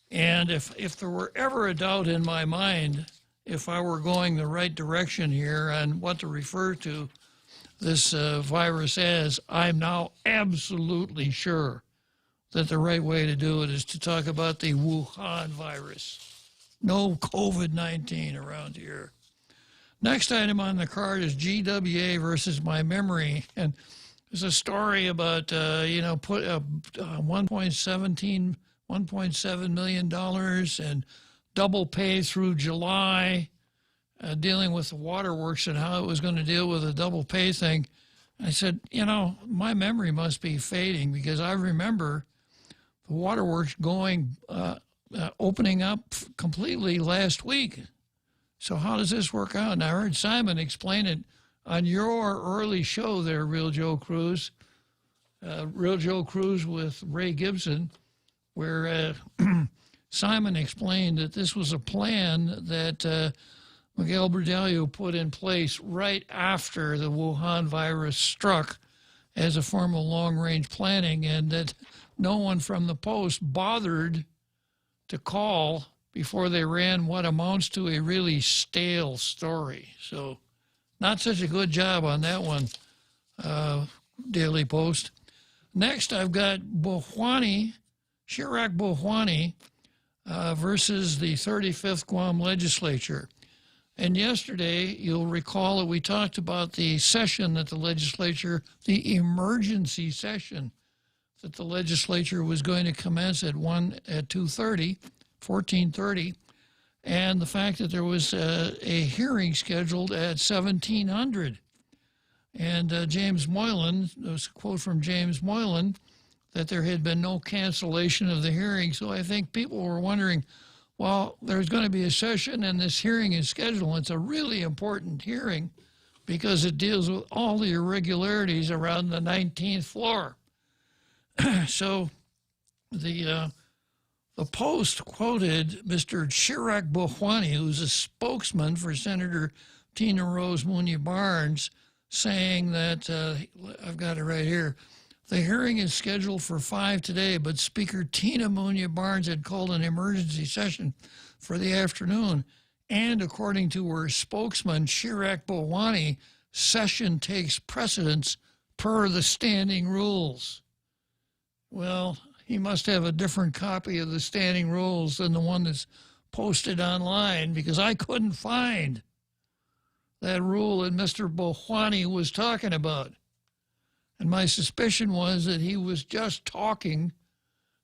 And if there were ever a doubt in my mind, if I were going the right direction here on what to refer to this virus as, I'm now absolutely sure that the right way to do it is to talk about the Wuhan virus. No COVID-19 around here. Next item on the card is GWA versus My Memory. And there's a story about, put $1.7 million and double pay through July. Dealing with the waterworks and how it was going to deal with the double pay thing. I said, my memory must be fading because I remember the waterworks opening up completely last week. So how does this work out? And I heard Simon explain it on your early show there, Real Joe Cruz. Real Joe Cruz with Ray Gibson, where Simon explained that this was a plan that Miguel Bradello put in place right after the Wuhan virus struck as a form of long-range planning, and that no one from the Post bothered to call before they ran what amounts to a really stale story. So not such a good job on that one, Daily Post. Next, I've got Bohwani, Chirac Bohwani versus the 35th Guam legislature. And yesterday, you'll recall that we talked about the session that the legislature, the emergency session that the legislature was going to commence at 14:30, and the fact that there was a hearing scheduled at 1700. And James Moylan, there was a quote from James Moylan that there had been no cancellation of the hearing. So I think people were wondering, well, there's going to be a session and this hearing is scheduled. It's a really important hearing because it deals with all the irregularities around the 19th floor. So the Post quoted Mr. Chirac Bohwani, who's a spokesman for Senator Tina Rose Munya Barnes, saying that, I've got it right here, the hearing is scheduled for 5 today, but Speaker Tina Munya Barnes had called an emergency session for the afternoon. And according to her spokesman, Chirac Bohwani, session takes precedence per the standing rules. Well, he must have a different copy of the standing rules than the one that's posted online, because I couldn't find that rule that Mr. Bohwani was talking about. And my suspicion was that he was just talking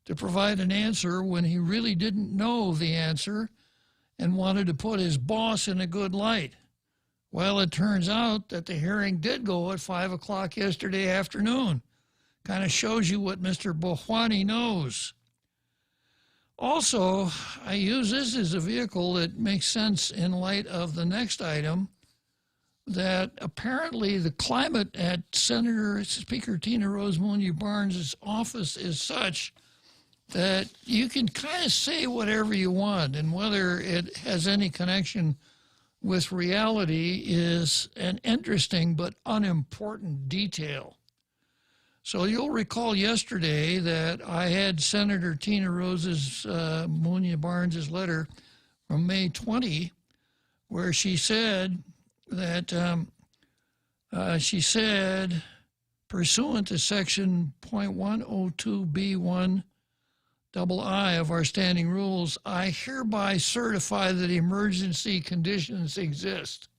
to provide an answer when he really didn't know the answer and wanted to put his boss in a good light. Well, it turns out that the hearing did go at 5 o'clock yesterday afternoon. Kind of shows you what Mr. Bohwani knows. Also, I use this as a vehicle that makes sense in light of the next item, that apparently the climate at Speaker Tina Rose Munya Barnes' office is such that you can kind of say whatever you want, and whether it has any connection with reality is an interesting but unimportant detail. So you'll recall yesterday that I had Senator Tina Rose's Munya Barnes' letter from May 20, where she said that pursuant to section .102B1 II of our standing rules, I hereby certify that emergency conditions exist.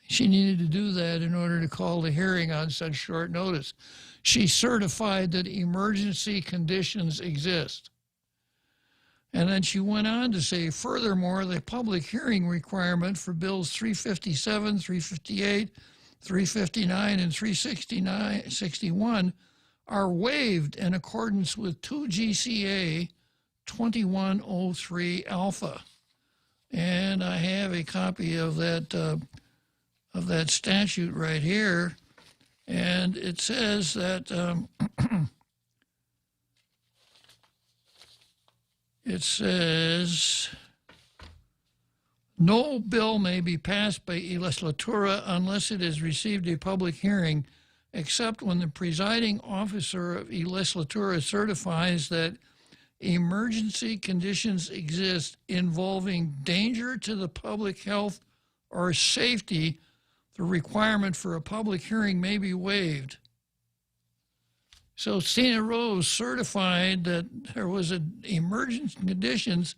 She needed to do that in order to call the hearing on such short notice. She certified that emergency conditions exist. And then she went on to say, furthermore, the public hearing requirement for Bills 357, 358, 359, and 361 are waived in accordance with 2 GCA 2103 alpha. And I have a copy of that statute right here, and it says that it says no bill may be passed by legislatura unless it has received a public hearing, except when the presiding officer of legislatura certifies that emergency conditions exist involving danger to the public health or safety. The requirement for a public hearing may be waived. So Tina Rose certified that there was an emergency conditions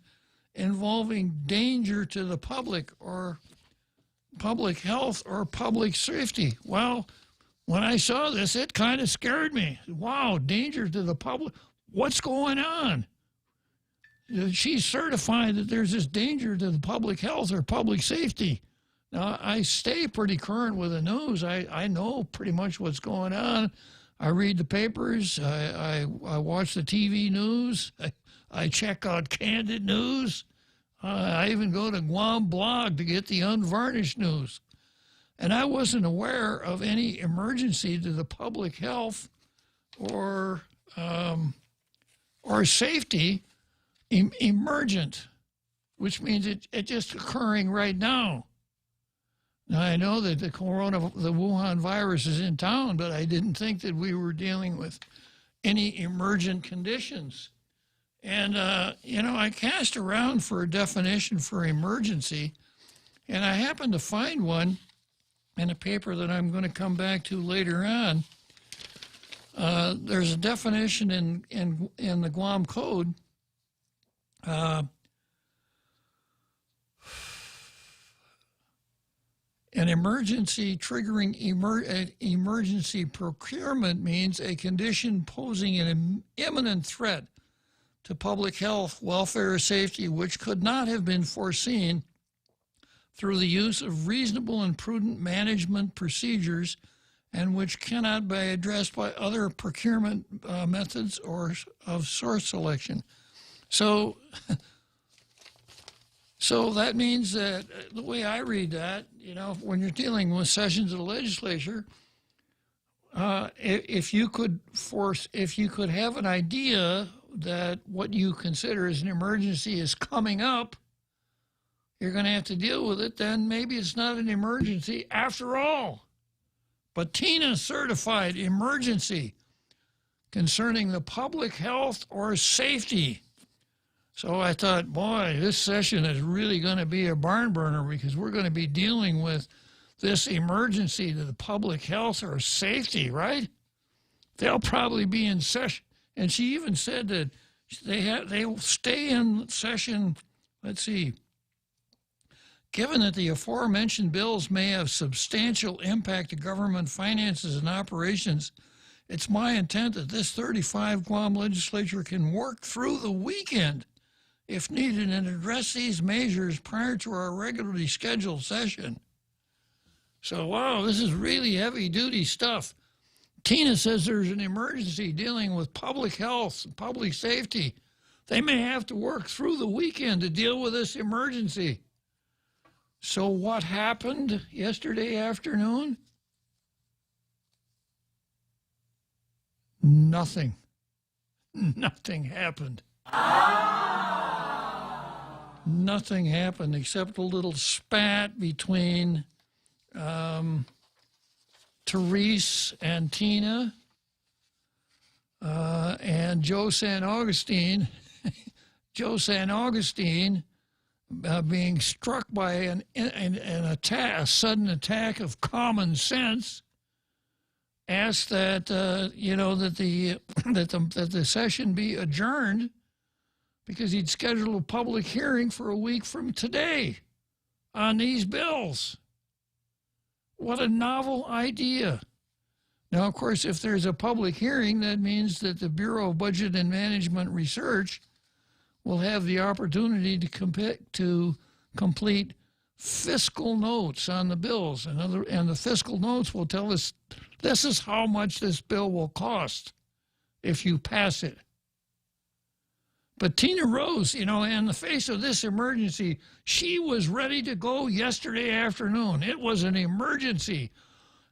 involving danger to the public or public health or public safety. Well, when I saw this, it kind of scared me. Wow, danger to the public. What's going on? She's certified that there's this danger to the public health or public safety. Now, I stay pretty current with the news. I know pretty much what's going on. I read the papers. I watch the TV news. I check out Candid News. I even go to Guam Blog to get the unvarnished news. And I wasn't aware of any emergency to the public health or safety emergent. which means it's just occurring right now. Now, I know that the Wuhan virus is in town, but I didn't think that we were dealing with any emergent conditions. And, I cast around for a definition for emergency, and I happened to find one in a paper that I'm going to come back to later on. There's a definition in the Guam Code. An emergency triggering emergency procurement means a condition posing an imminent threat to public health, welfare, or safety, which could not have been foreseen through the use of reasonable and prudent management procedures, and which cannot be addressed by other procurement methods or of source selection. So that means that the way I read that, when you're dealing with sessions of the legislature, if you could have an idea that what you consider as an emergency is coming up, you're going to have to deal with it, then maybe it's not an emergency after all. But Tina certified emergency concerning the public health or safety. So I thought, boy, this session is really going to be a barn burner because we're going to be dealing with this emergency to the public health or safety, right? They'll probably be in session. And she even said that they stay in session, let's see, given that the aforementioned bills may have substantial impact to government finances and operations, it's my intent that this 35 Guam legislature can work through the weekend if needed and address these measures prior to our regularly scheduled session. So, wow, this is really heavy-duty stuff. Tina says there's an emergency dealing with public health and public safety. They may have to work through the weekend to deal with this emergency. So what happened yesterday afternoon? Nothing. Nothing happened. Nothing happened except a little spat between Therese and Tina and Joe San Augustine. Joe San Augustine being struck by an attack, a sudden attack of common sense, asked that that the session be adjourned because he'd scheduled a public hearing for a week from today on these bills. What a novel idea. Now, of course, if there's a public hearing, that means that the Bureau of Budget and Management Research will have the opportunity to complete fiscal notes on the bills. And the fiscal notes will tell us this is how much this bill will cost if you pass it. But Tina Rose, in the face of this emergency, she was ready to go yesterday afternoon. It was an emergency,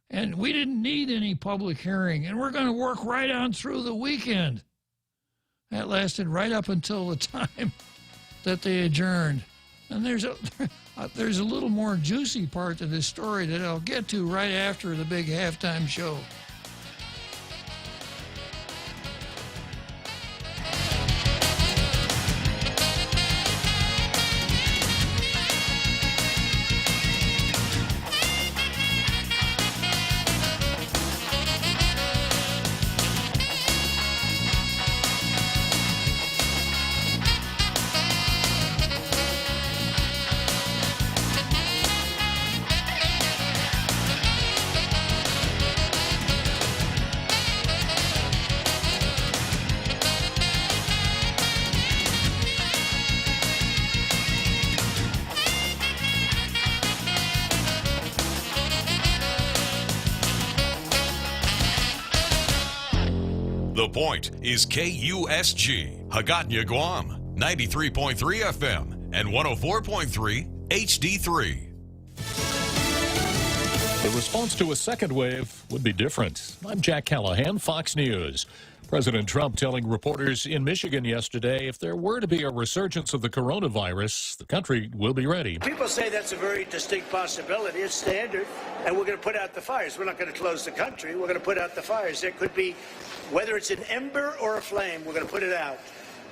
and we didn't need any public hearing, and we're going to work right on through the weekend. That lasted right up until the time that they adjourned. And there's a little more juicy part to this story that I'll get to right after the big halftime show. The Point is KUSG, Hagåtña, Guam, 93.3 FM and 104.3 HD3. The response to a second wave would be different. I'm Jack Callahan, Fox News. President Trump telling reporters in Michigan yesterday if there were to be a resurgence of the coronavirus, the country will be ready. People say that's a very distinct possibility. It's standard, and we're going to put out the fires. We're not going to close the country. We're going to put out the fires. There could be, whether it's an ember or a flame, we're going to put it out.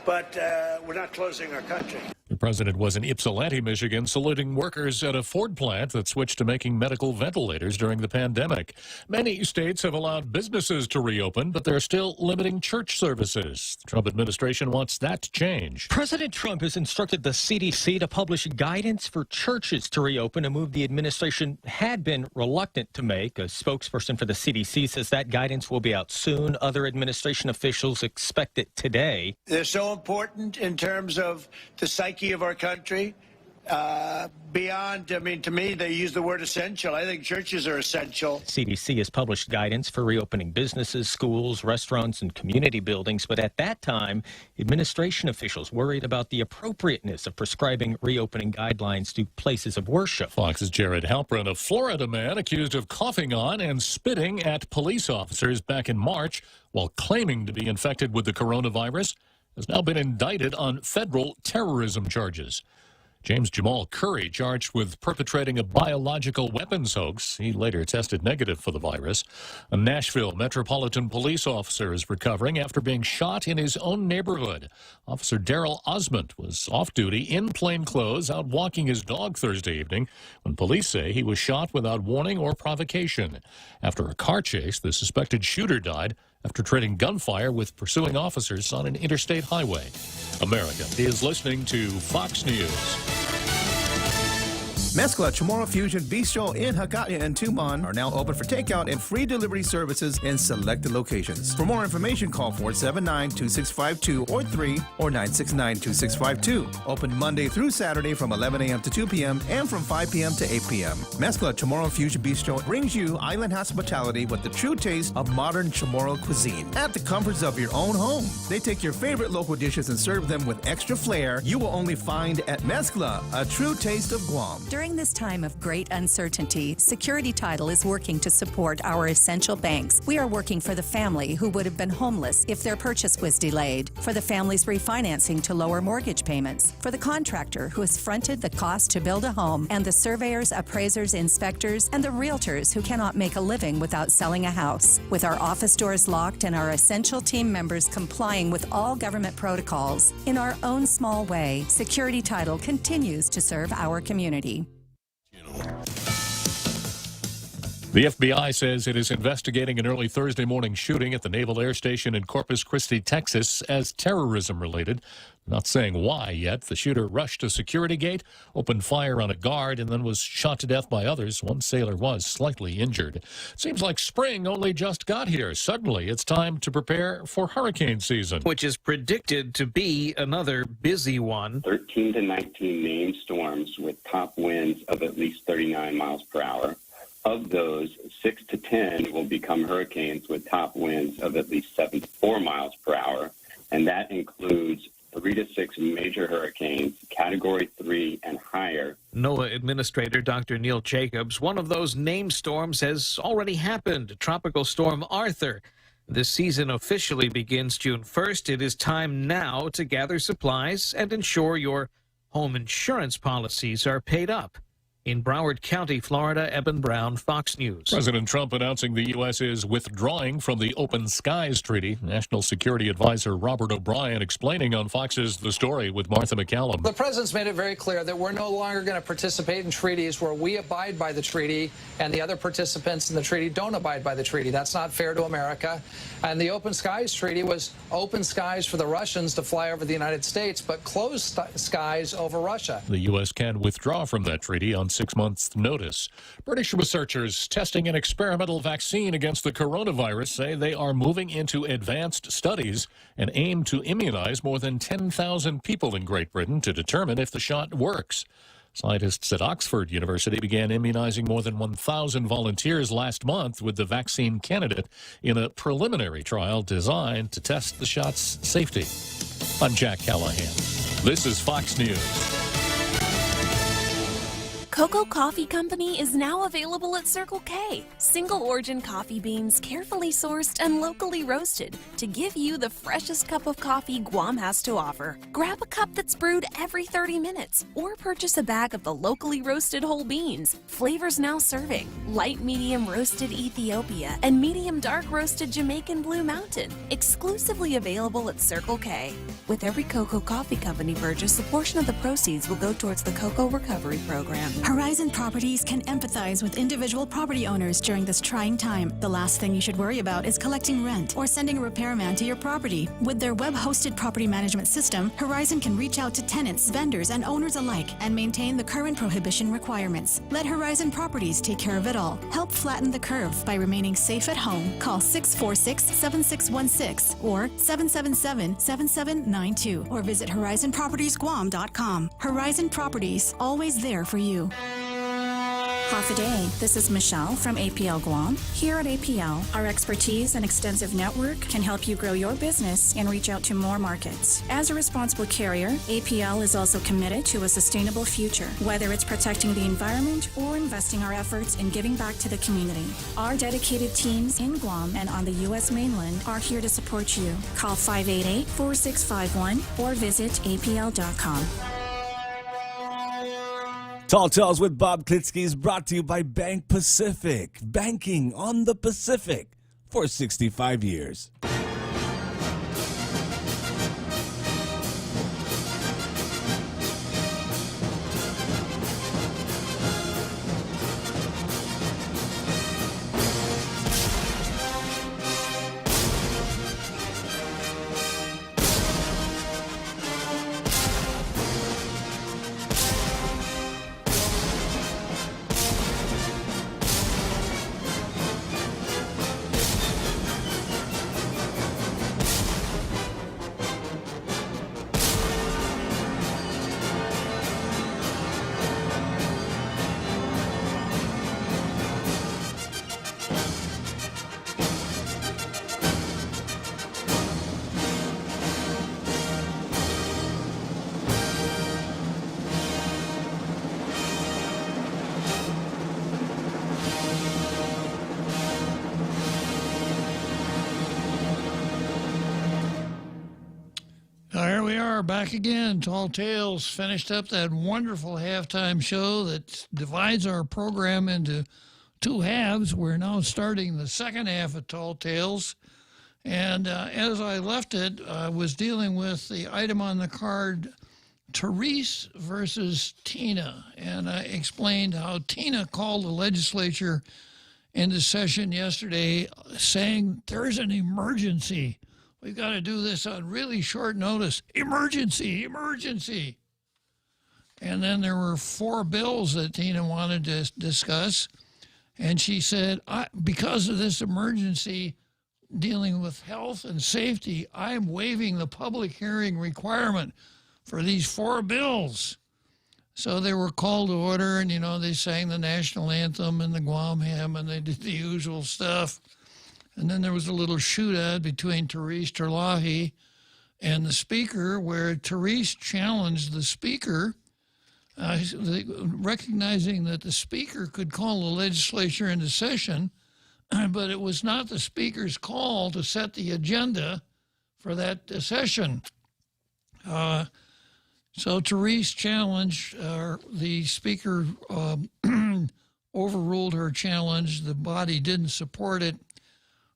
But we're not closing our country. The president was in Ypsilanti, Michigan, saluting workers at a Ford plant that switched to making medical ventilators during the pandemic. Many states have allowed businesses to reopen, but they're still limiting church services. The Trump administration wants that to change. President Trump has instructed the CDC to publish guidance for churches to reopen, a move the administration had been reluctant to make. A spokesperson for the CDC says that guidance will be out soon. Other administration officials expect it today. They're so important in terms of the psyche of our country. Beyond, to me, they use the word essential. I think churches are essential. CDC has published guidance for reopening businesses, schools, restaurants, and community buildings. But at that time, administration officials worried about the appropriateness of prescribing reopening guidelines to places of worship. Fox's Jared Halpern, a Florida man accused of coughing on and spitting at police officers back in March while claiming to be infected with the coronavirus, has now been indicted on federal terrorism charges. James Jamal Curry charged with perpetrating a biological weapons hoax. He later tested negative for the virus. A Nashville Metropolitan Police officer is recovering after being shot in his own neighborhood. Officer Daryl Osmond was off duty in plain clothes out walking his dog Thursday evening when police say he was shot without warning or provocation. After a car chase, the suspected shooter died after trading gunfire with pursuing officers on an interstate highway. America is listening to Fox News. Mezcla Chamorro Fusion Bistro in Hagåtña and Tumon are now open for takeout and free delivery services in selected locations. For more information, call 479-2652 or 3 or 969-2652. Open Monday through Saturday from 11 a.m. to 2 p.m. and from 5 p.m. to 8 p.m. Mezcla Chamorro Fusion Bistro brings you island hospitality with the true taste of modern Chamorro cuisine at the comforts of your own home. They take your favorite local dishes and serve them with extra flair you will only find at Mezcla, a true taste of Guam. During this time of great uncertainty, Security Title is working to support our essential banks. We are working for the family who would have been homeless if their purchase was delayed, for the families refinancing to lower mortgage payments, for the contractor who has fronted the cost to build a home, and the surveyors, appraisers, inspectors, and the realtors who cannot make a living without selling a house. With our office doors locked and our essential team members complying with all government protocols, in our own small way, Security Title continues to serve our community. The FBI says it is investigating an early Thursday morning shooting at the Naval Air Station in Corpus Christi, Texas, as terrorism-related. Not saying why yet. The shooter rushed a security gate, opened fire on a guard, and then was shot to death by others. One sailor was slightly injured. Seems like spring only just got here. Suddenly, it's time to prepare for hurricane season, which is predicted to be another busy one. 13 to 19 named storms with top winds of at least 39 miles per hour. Of those, 6 to 10 will become hurricanes with top winds of at least 74 miles per hour, and that includes 3 to 6 major hurricanes, Category 3 and higher. NOAA Administrator Dr. Neil Jacobs, one of those named storms has already happened, Tropical Storm Arthur. This season officially begins June 1st. It is time now to gather supplies and ensure your home insurance policies are paid up. In Broward County, Florida, Eben Brown, Fox News. President Trump announcing the U.S. is withdrawing from the Open Skies Treaty. National Security Advisor Robert O'Brien explaining on Fox's The Story with Martha McCallum. The president's made it very clear that we're no longer going to participate in treaties where we abide by the treaty and the other participants in the treaty don't abide by the treaty. That's not fair to America. And the Open Skies Treaty was open skies for the Russians to fly over the United States, but closed skies over Russia. The U.S. can withdraw from that treaty on 6 months' notice. British researchers testing an experimental vaccine against the coronavirus say they are moving into advanced studies and aim to immunize more than 10,000 people in Great Britain to determine if the shot works. Scientists at Oxford University began immunizing more than 1,000 volunteers last month with the vaccine candidate in a preliminary trial designed to test the shot's safety. I'm Jack Callahan. This is Fox News. Cocoa Coffee Company is now available at Circle K. Single origin coffee beans carefully sourced and locally roasted to give you the freshest cup of coffee Guam has to offer. Grab a cup that's brewed every 30 minutes or purchase a bag of the locally roasted whole beans. Flavors now serving: light medium roasted Ethiopia and medium dark roasted Jamaican Blue Mountain. Exclusively available at Circle K. With every Cocoa Coffee Company purchase, a portion of the proceeds will go towards the Cocoa Recovery Program. Horizon Properties can empathize with individual property owners during this trying time. The last thing you should worry about is collecting rent or sending a repairman to your property. With their web-hosted property management system, Horizon can reach out to tenants, vendors, and owners alike and maintain the current prohibition requirements. Let Horizon Properties take care of it all. Help flatten the curve by remaining safe at home. Call 646-7616 or 777-7792 or visit horizonpropertiesguam.com. Horizon Properties, always there for you. Half a day. This is Michelle from APL Guam. Here at APL, our expertise and extensive network can help you grow your business and reach out to more markets. As a responsible carrier, APL is also committed to a sustainable future, whether it's protecting the environment or investing our efforts in giving back to the community. Our dedicated teams in Guam and on the U.S. mainland are here to support you. Call 588-4651 or visit apl.com. Tall Tales with Bob Klitzkie is brought to you by Bank Pacific. Banking on the Pacific for 65 years. Here we are back again. Tall Tales finished up that wonderful halftime show that divides our program into two halves. We're now starting the second half of Tall Tales. And as I left it, I was dealing with the item on the card, Therese versus Tina. And I explained how Tina called the legislature into session yesterday saying there's an emergency. We've got to do this on really short notice. Emergency, emergency. And then there were 4 bills that Tina wanted to discuss. And she said, because of this emergency dealing with health and safety, I'm waiving the public hearing requirement for these 4 bills. So they were called to order, and, they sang the national anthem and the Guam hymn, and they did the usual stuff. And then there was a little shootout between Therese Terlahi and the speaker, where Therese challenged the speaker, recognizing that the speaker could call the legislature into session, but it was not the speaker's call to set the agenda for that session. So Therese challenged, the speaker overruled her challenge. The body didn't support it.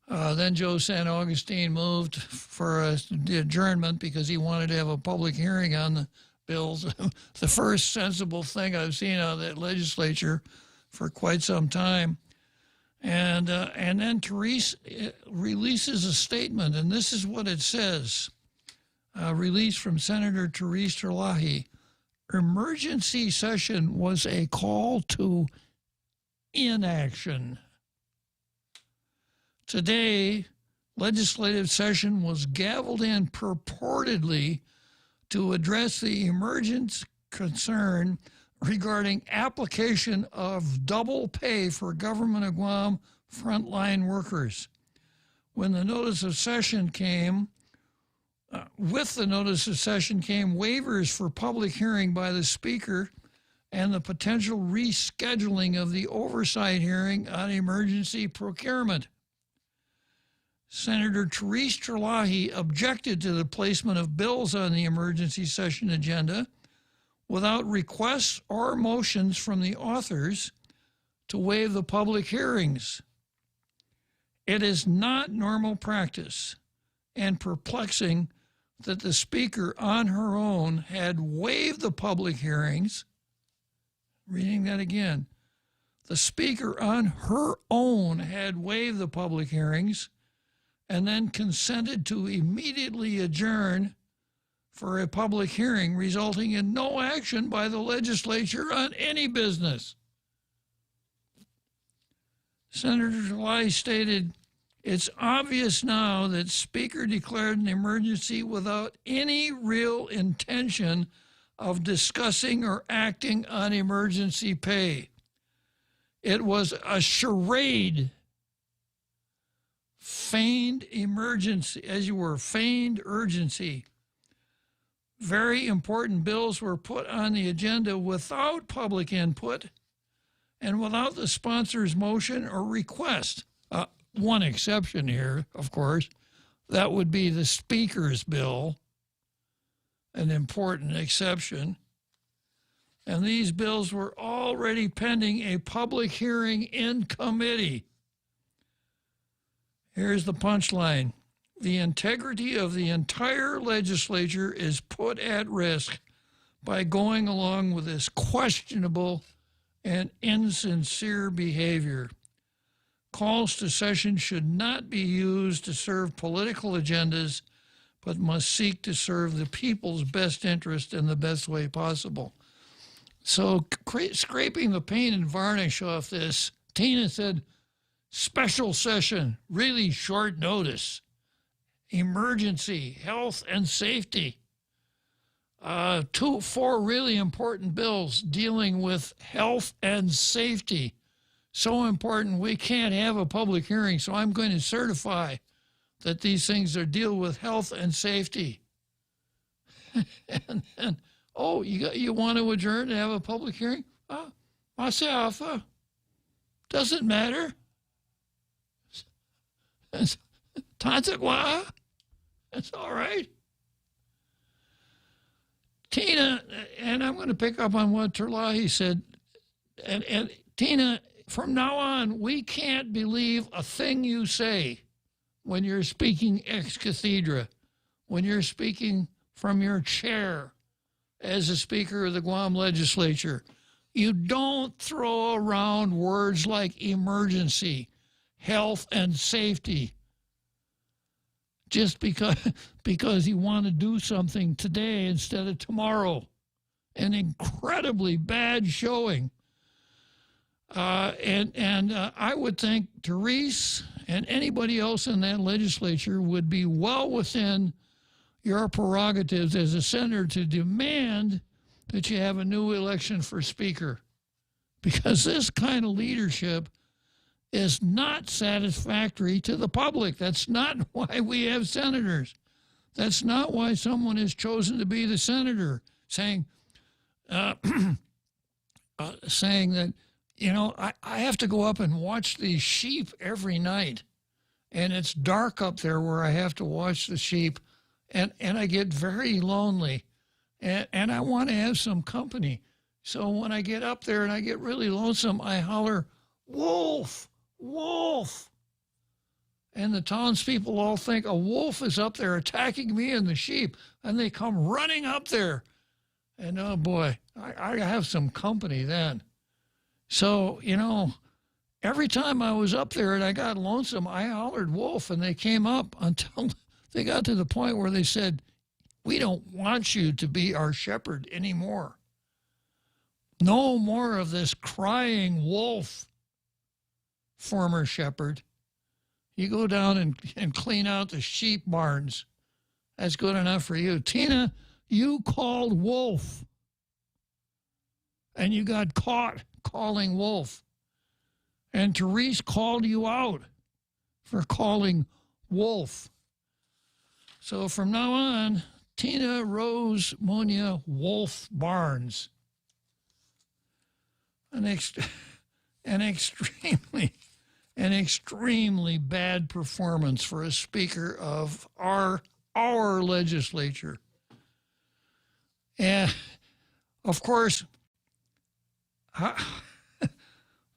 Then Joe San Augustine moved for the adjournment because he wanted to have a public hearing on the bills. The first sensible thing I've seen out of that legislature for quite some time. And then Therese releases a statement, and this is what it says. Released from Senator Therese Terlahi. Emergency session was a call to inaction. Today, legislative session was gavelled in purportedly to address the emergent concern regarding application of double pay for Government of Guam frontline workers. When the notice of session came, with the notice of session came waivers for public hearing by the Speaker and the potential rescheduling of the oversight hearing on emergency procurement. Senator Therese Terlahi objected to the placement of bills on the emergency session agenda without requests or motions from the authors to waive the public hearings. It is not normal practice and perplexing that the Speaker on her own had waived the public hearings. Reading that again. The Speaker on her own had waived the public hearings and then consented to immediately adjourn for a public hearing, resulting in no action by the legislature on any business. Senator Terlahi stated, "It's obvious now that Speaker declared an emergency without any real intention of discussing or acting on emergency pay. It was a charade. Feigned emergency, as you were, feigned urgency. Very important bills were put on the agenda without public input and without the sponsor's motion or request. One exception here, of course, that would be the Speaker's bill, an important exception. And these bills were already pending a public hearing in committee." Here's the punchline. The integrity of the entire legislature is put at risk by going along with this questionable and insincere behavior. Calls to session should not be used to serve political agendas, but must seek to serve the people's best interest in the best way possible. So scraping the paint and varnish off this, Tina said, special session, really short notice, emergency, health and safety. 4 really important bills dealing with health and safety. So important we can't have a public hearing, so I'm going to certify that these things are deal with health and safety. and you want to adjourn and have a public hearing? Myself, doesn't matter. Tanzakwa, it's all right. Tina, and I'm going to pick up on what Terlahi said, and Tina, from now on, we can't believe a thing you say when you're speaking ex cathedra, when you're speaking from your chair as a Speaker of the Guam legislature. You don't throw around words like emergency, health and safety, just because you want to do something today instead of tomorrow. An incredibly bad showing. I would think Therese and anybody else in that legislature would be well within your prerogatives as a senator to demand that you have a new election for Speaker, because this kind of leadership is not satisfactory to the public. That's not why we have senators. That's not why someone is chosen to be the senator, saying that, I have to go up and watch these sheep every night, and it's dark up there where I have to watch the sheep, and I get very lonely, and I want to have some company. So when I get up there and I get really lonesome, I holler, "Wolf, wolf." And the townspeople all think a wolf is up there attacking me and the sheep, and they come running up there. And oh boy, I have some company then. So, every time I was up there and I got lonesome, I hollered wolf, and they came up until they got to the point where they said, "We don't want you to be our shepherd anymore. No more of this crying wolf, former shepherd. You go down and clean out the sheep barns. That's good enough for you." Tina, you called wolf, and you got caught calling wolf. And Therese called you out for calling wolf. So from now on, Tina Rose Monia Wolf Barnes. an extremely bad performance for a speaker of our legislature. And of course,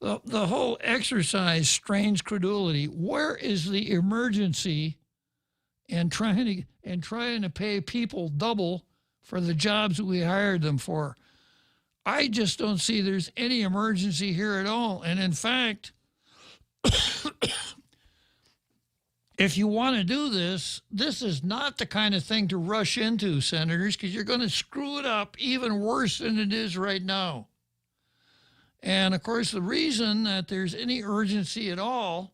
the whole exercise strains credulity. Where is the emergency in trying to pay people double for the jobs that we hired them for? I just don't see there's any emergency here at all. And in fact, if you want to do this, this is not the kind of thing to rush into, senators, because you're going to screw it up even worse than it is right now. And, of course, the reason that there's any urgency at all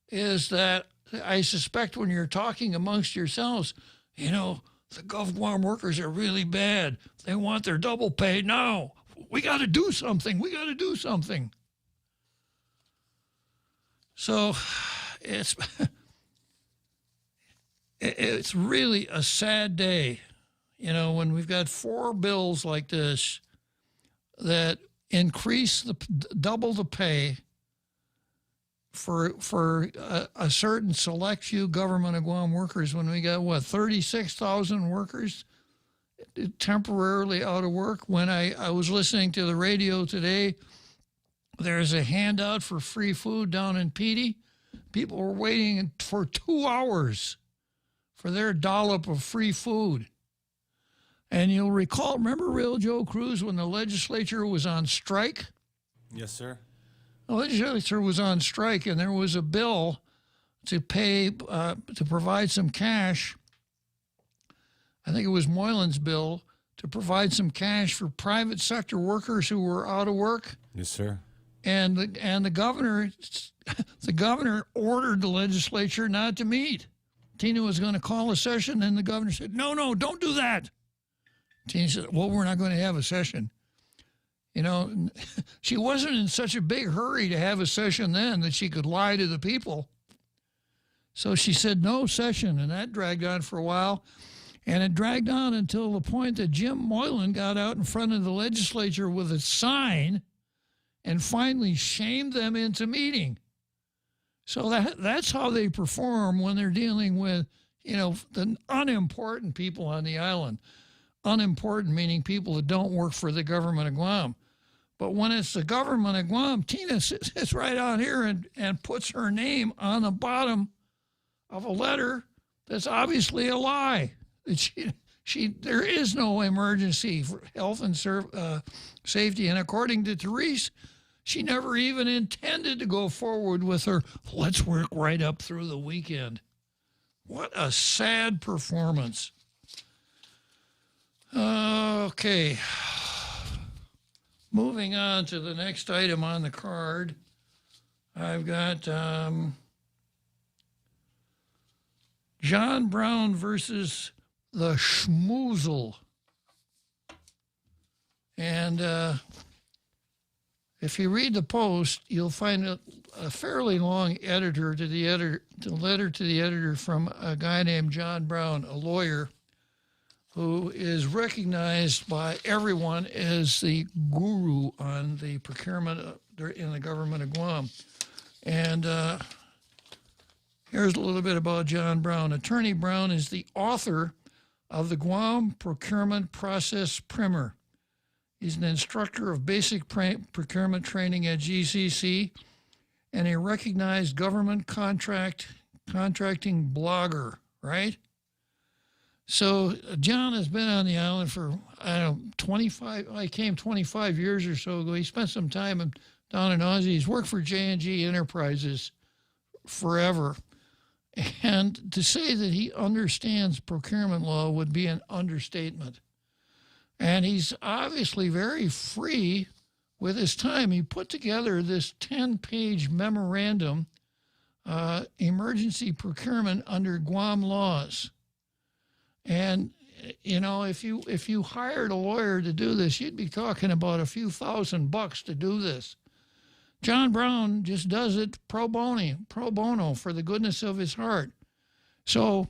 is that I suspect when you're talking amongst yourselves, you know, the GovGuam workers are really bad. They want their double pay now. We got to do something. We got to do something. So it's really a sad day, you know, when we've got 4 bills like this that increase double the pay for a certain select few government of Guam workers, when we got 36,000 workers temporarily out of work. When I was listening to the radio today, there's a handout for free food down in Petey. People were waiting for 2 hours for their dollop of free food. And you'll recall, remember Real Joe Cruz when the legislature was on strike? Yes, sir. The legislature was on strike, and there was a bill to pay, to provide some cash. I think it was Moylan's bill to provide some cash for private sector workers who were out of work. Yes, sir. And the governor ordered the legislature not to meet. Tina was going to call a session, and the governor said, no, don't do that. Tina said, well, we're not going to have a session. You know, she wasn't in such a big hurry to have a session then that she could lie to the people. So she said no session, and that dragged on for a while. And it dragged on until the point that Jim Moylan got out in front of the legislature with a sign and finally shamed them into meeting. So that's how they perform when they're dealing with, you know, the unimportant people on the island. Unimportant meaning people that don't work for the government of Guam. But when it's the government of Guam, Tina sits right on here and puts her name on the bottom of a letter that's obviously a lie. There is no emergency for health and safety. And according to Therese, she never even intended to go forward with her, let's work right up through the weekend. What a sad performance. Okay. Moving on to the next item on the card, I've got John Brown versus the Schmoozle. And if you read the Post, you'll find a fairly long letter to the editor from a guy named John Brown, a lawyer who is recognized by everyone as the guru on the procurement in the government of Guam. And here's a little bit about John Brown. Attorney Brown is the author of the Guam Procurement Process Primer. He's an instructor of basic procurement training at GCC and a recognized government contracting blogger, right? So John has been on the island for, 25, I came 25 years or so ago. He spent some time down in Aussie. He's worked for J&G Enterprises forever. And to say that he understands procurement law would be an understatement. And he's obviously very free with his time. He put together this 10-page memorandum, emergency procurement under Guam laws. And, you know, if you hired a lawyer to do this, you'd be talking about a few $1,000 to do this. John Brown just does it pro bono, for the goodness of his heart. So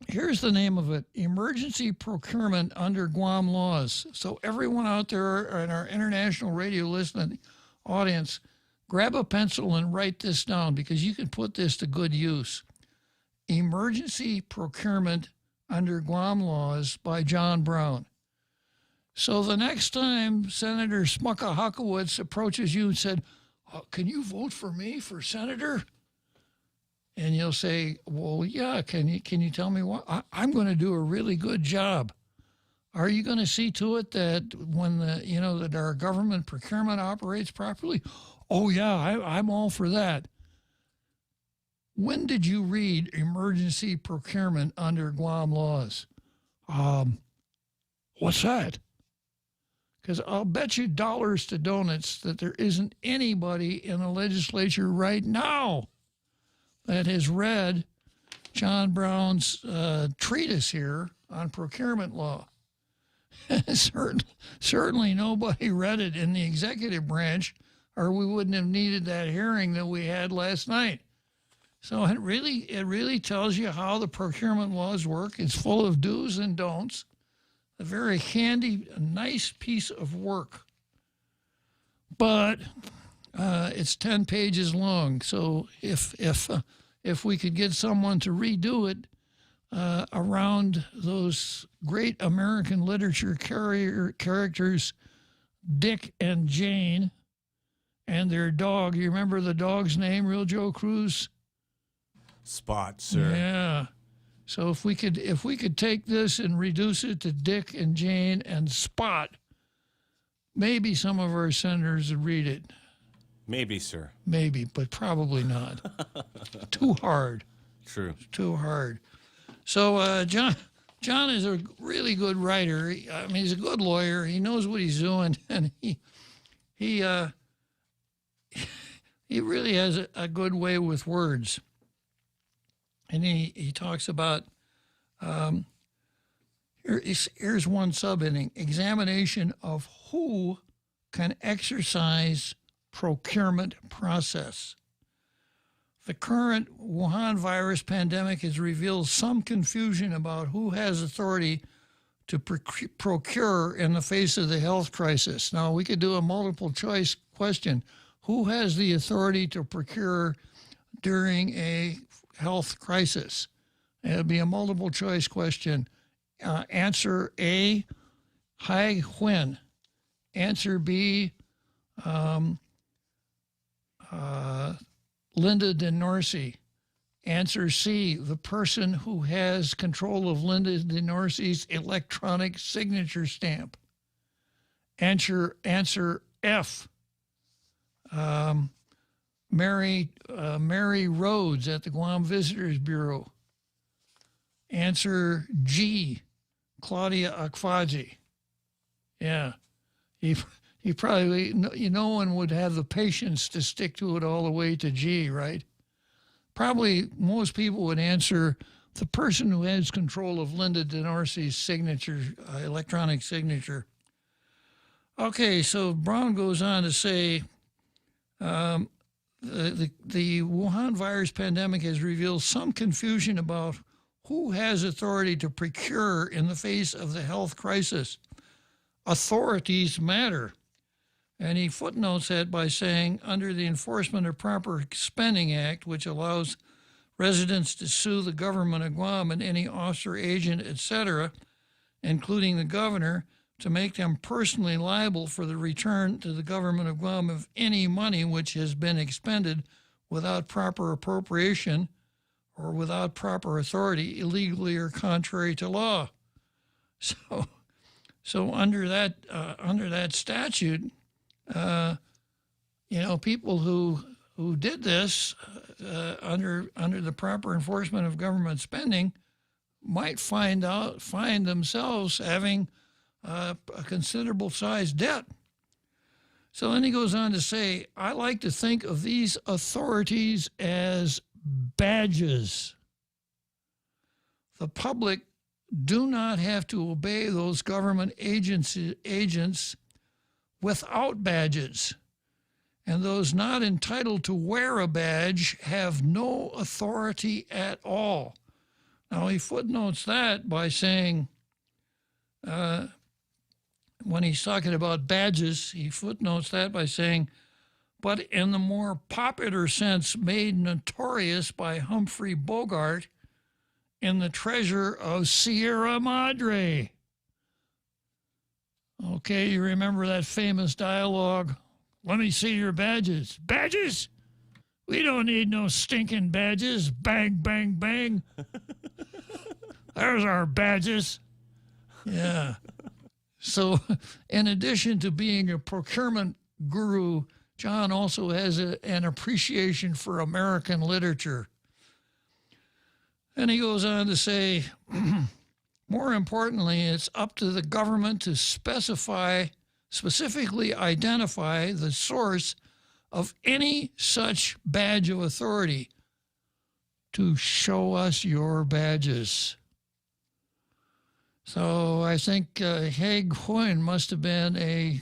Here's the name of it: Emergency Procurement Under Guam Laws. So everyone out there in our international radio listening audience, grab a pencil and write this down, because you can put this to good use. Emergency Procurement Under Guam Laws by John Brown. So the next time Senator Smucker-Huckowitz approaches you and said, can you vote for me for senator? And you'll say, well, yeah, can you tell me what? I'm going to do a really good job. Are you going to see to it that when that our government procurement operates properly? Oh, yeah, I'm all for that. When did you read Emergency Procurement Under Guam Laws? What's that? Because I'll bet you dollars to donuts that there isn't anybody in the legislature right now that has read John Brown's treatise here on procurement law. Certainly nobody read it in the executive branch, or we wouldn't have needed that hearing that we had last night. So it really tells you how the procurement laws work. It's full of do's and don'ts. A very handy, nice piece of work. But it's 10 pages long. So if we could get someone to redo it around those great American literature characters, Dick and Jane, and their dog. You remember the dog's name, Real Joe Cruz? Spot, sir. Yeah. So if we could take this and reduce it to Dick and Jane and Spot, maybe some of our senators would read it. Maybe, sir. Maybe, but probably not. Too hard. True. Too hard. So John is a really good writer. He's a good lawyer. He knows what he's doing, and he really has a good way with words. And he talks about, here's one subheading: examination of who can exercise procurement process. The current Wuhan virus pandemic has revealed some confusion about who has authority to procure in the face of the health crisis. Now, we could do a multiple choice question. Who has the authority to procure during a health crisis? It'll be a multiple choice question. Answer A, Hai Huynh. Answer B, Linda DeNorcy. Answer C, the person who has control of Linda DeNorcy's electronic signature stamp. Answer F, Mary Rhodes at the Guam Visitors Bureau. Answer G, Claudia Akfaji. Yeah, you probably, no one would have the patience to stick to it all the way to G, right? Probably most people would answer the person who has control of Linda DeNorcy's signature, electronic signature. Okay, so Brown goes on to say, the Wuhan virus pandemic has revealed some confusion about who has authority to procure in the face of the health crisis. Authorities matter. And he footnotes that by saying, under the Enforcement of Proper Spending Act, which allows residents to sue the government of Guam and any officer, agent, etc., including the governor, to make them personally liable for the return to the government of Guam of any money which has been expended without proper appropriation or without proper authority, illegally or contrary to law. So under that statute, people who did this under the proper enforcement of government spending might find themselves having a considerable size debt. So then he goes on to say, I like to think of these authorities as badges. The public do not have to obey those government agents without badges. And those not entitled to wear a badge have no authority at all. Now, he footnotes that by saying, when he's talking about badges, he footnotes that by saying, but in the more popular sense made notorious by Humphrey Bogart in The Treasure of Sierra Madre. Okay, you remember that famous dialogue? Let me see your badges. Badges? We don't need no stinking badges. Bang, bang, bang. There's our badges. Yeah. So, in addition to being a procurement guru, John also has an appreciation for American literature. And he goes on to say, more importantly, it's up to the government to specifically identify the source of any such badge of authority. To show us your badges. So I think Haig Hoyne must have been a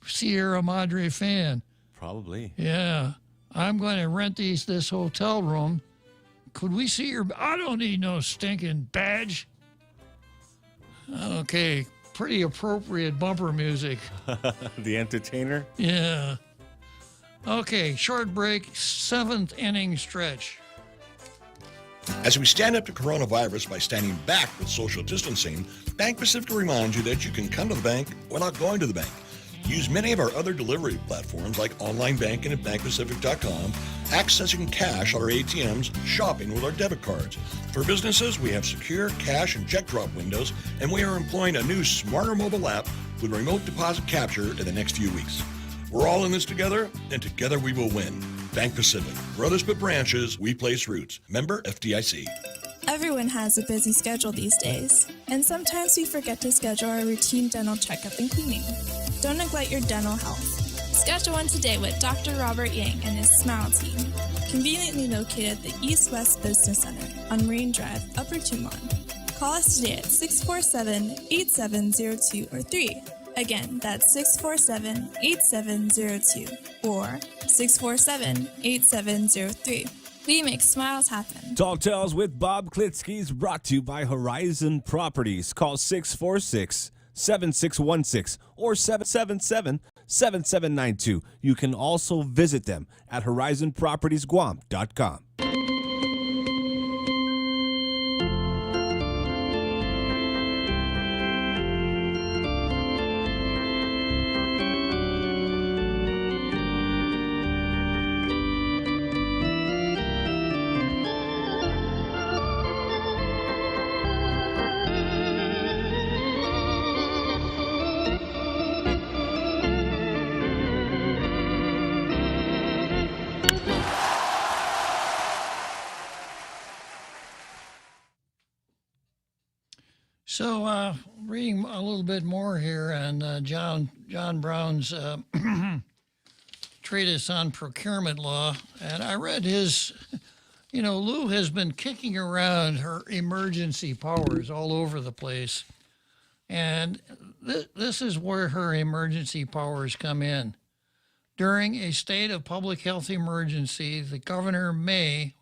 Sierra Madre fan. Probably. Yeah. I'm going to rent this hotel room. Could we see your... I don't need no stinking badge. Okay. Pretty appropriate bumper music. The entertainer? Yeah. Okay. Short break. 7th inning stretch. As we stand up to coronavirus by standing back with social distancing, Bank Pacific reminds you that you can come to the bank without going to the bank. Use many of our other delivery platforms like online banking at bankpacific.com, accessing cash at our ATMs, shopping with our debit cards. For businesses, we have secure cash and check drop windows, and we are employing a new smarter mobile app with remote deposit capture in the next few weeks. We're all in this together, and together we will win. Bank Pacific. Brothers but branches, we place roots. Member FDIC. Everyone has a busy schedule these days, and sometimes we forget to schedule our routine dental checkup and cleaning. Don't neglect your dental health. Schedule one today with Dr. Robert Yang and his Smile team, conveniently located at the East West Business Center on Marine Drive, Upper Tumon. Call us today at 647-8702 or 3. Again, that's 647-8702 or 647-8703. We make smiles happen. Tall Tales with Bob Klitzkie is brought to you by Horizon Properties. Call 646-7616 or 777-7792. You can also visit them at horizonpropertiesguam.com. So, reading a little bit more here on John Brown's treatise on procurement law, and I read his, Lou has been kicking around her emergency powers all over the place, and this is where her emergency powers come in. During a state of public health emergency, the governor may,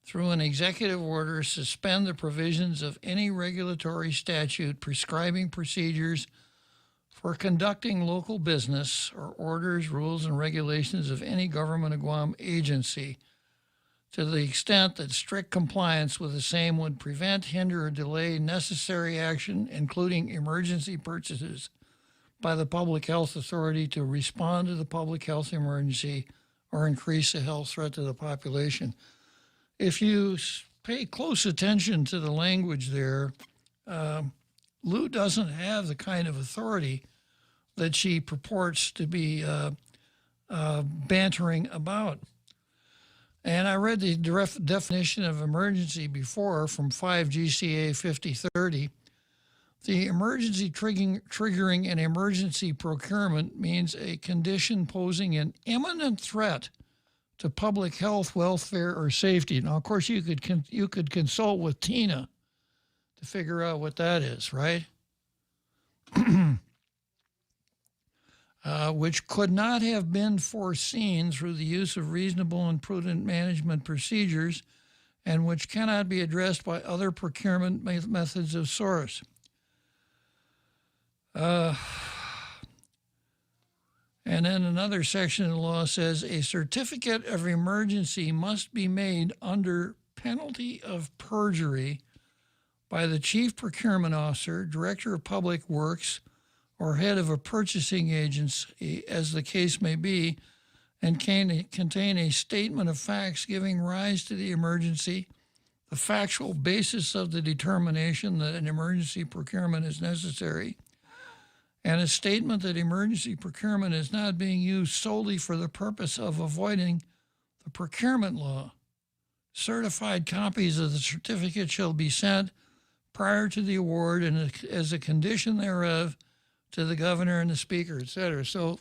through an executive order, suspend the provisions of any regulatory statute prescribing procedures for conducting local business or orders, rules, and regulations of any government of Guam agency to the extent that strict compliance with the same would prevent, hinder, or delay necessary action, including emergency purchases by the public health authority to respond to the public health emergency or increase the health threat to the population. If you pay close attention to the language there, Lou doesn't have the kind of authority that she purports to be bantering about. And I read the definition of emergency before from 5 GCA 5030. The emergency triggering an emergency procurement means a condition posing an imminent threat to public health, welfare, or safety. Now, of course, you could consult with Tina to figure out what that is, right? Which could not have been foreseen through the use of reasonable and prudent management procedures and which cannot be addressed by other procurement methods of source. And then another section of the law says a certificate of emergency must be made under penalty of perjury by the chief procurement officer, director of public works, or head of a purchasing agency, as the case may be, and can contain a statement of facts giving rise to the emergency, the factual basis of the determination that an emergency procurement is necessary, and a statement that emergency procurement is not being used solely for the purpose of avoiding the procurement law. Certified copies of the certificate shall be sent prior to the award and as a condition thereof to the governor and the speaker, etc. So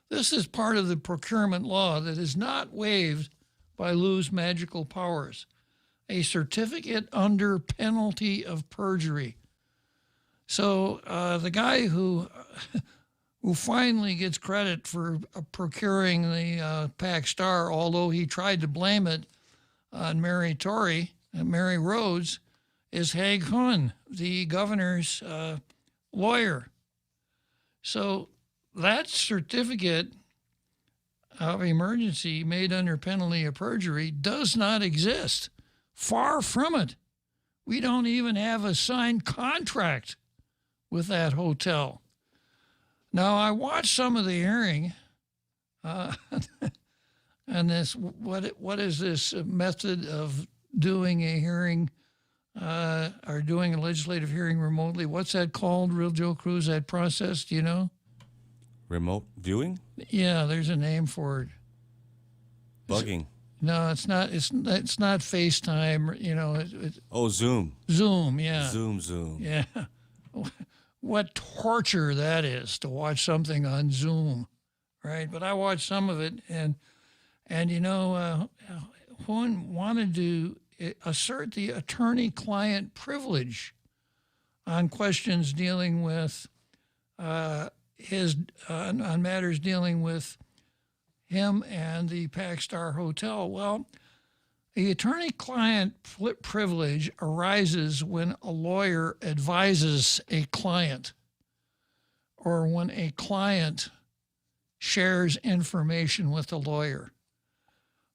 this is part of the procurement law that is not waived by Lou's magical powers. A certificate under penalty of perjury. So the guy who finally gets credit for procuring the PAC Star, although he tried to blame it on Mary Rhodes, is Haig Hun, the governor's lawyer. So that certificate of emergency made under penalty of perjury does not exist. Far from it. We don't even have a signed contract with that hotel. Now, I watched some of the hearing, and this what is this method of doing a hearing or doing a legislative hearing remotely? What's that called, Real Joe Cruz, that process, do you know? Remote viewing? Yeah, there's a name for it. Bugging. No, it's not. It's not FaceTime. You know. Zoom. Zoom. Yeah. Zoom. Yeah. What torture that is to watch something on Zoom, right? But I watched some of it, and you know, Juan wanted to assert the attorney-client privilege on questions dealing with on matters dealing with him and the PAC Star Hotel. Well, the attorney-client privilege arises when a lawyer advises a client or when a client shares information with the lawyer.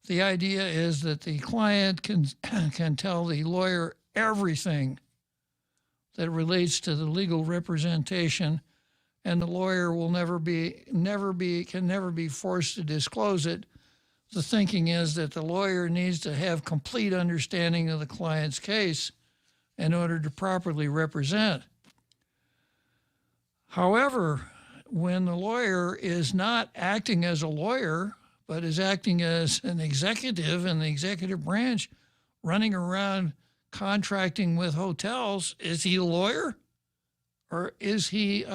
The idea is that the client can tell the lawyer everything that relates to the legal representation, and the lawyer will never be forced to disclose it. The thinking is that the lawyer needs to have complete understanding of the client's case in order to properly represent. However, when the lawyer is not acting as a lawyer, but is acting as an executive in the executive branch, running around contracting with hotels, is he a lawyer? Or is he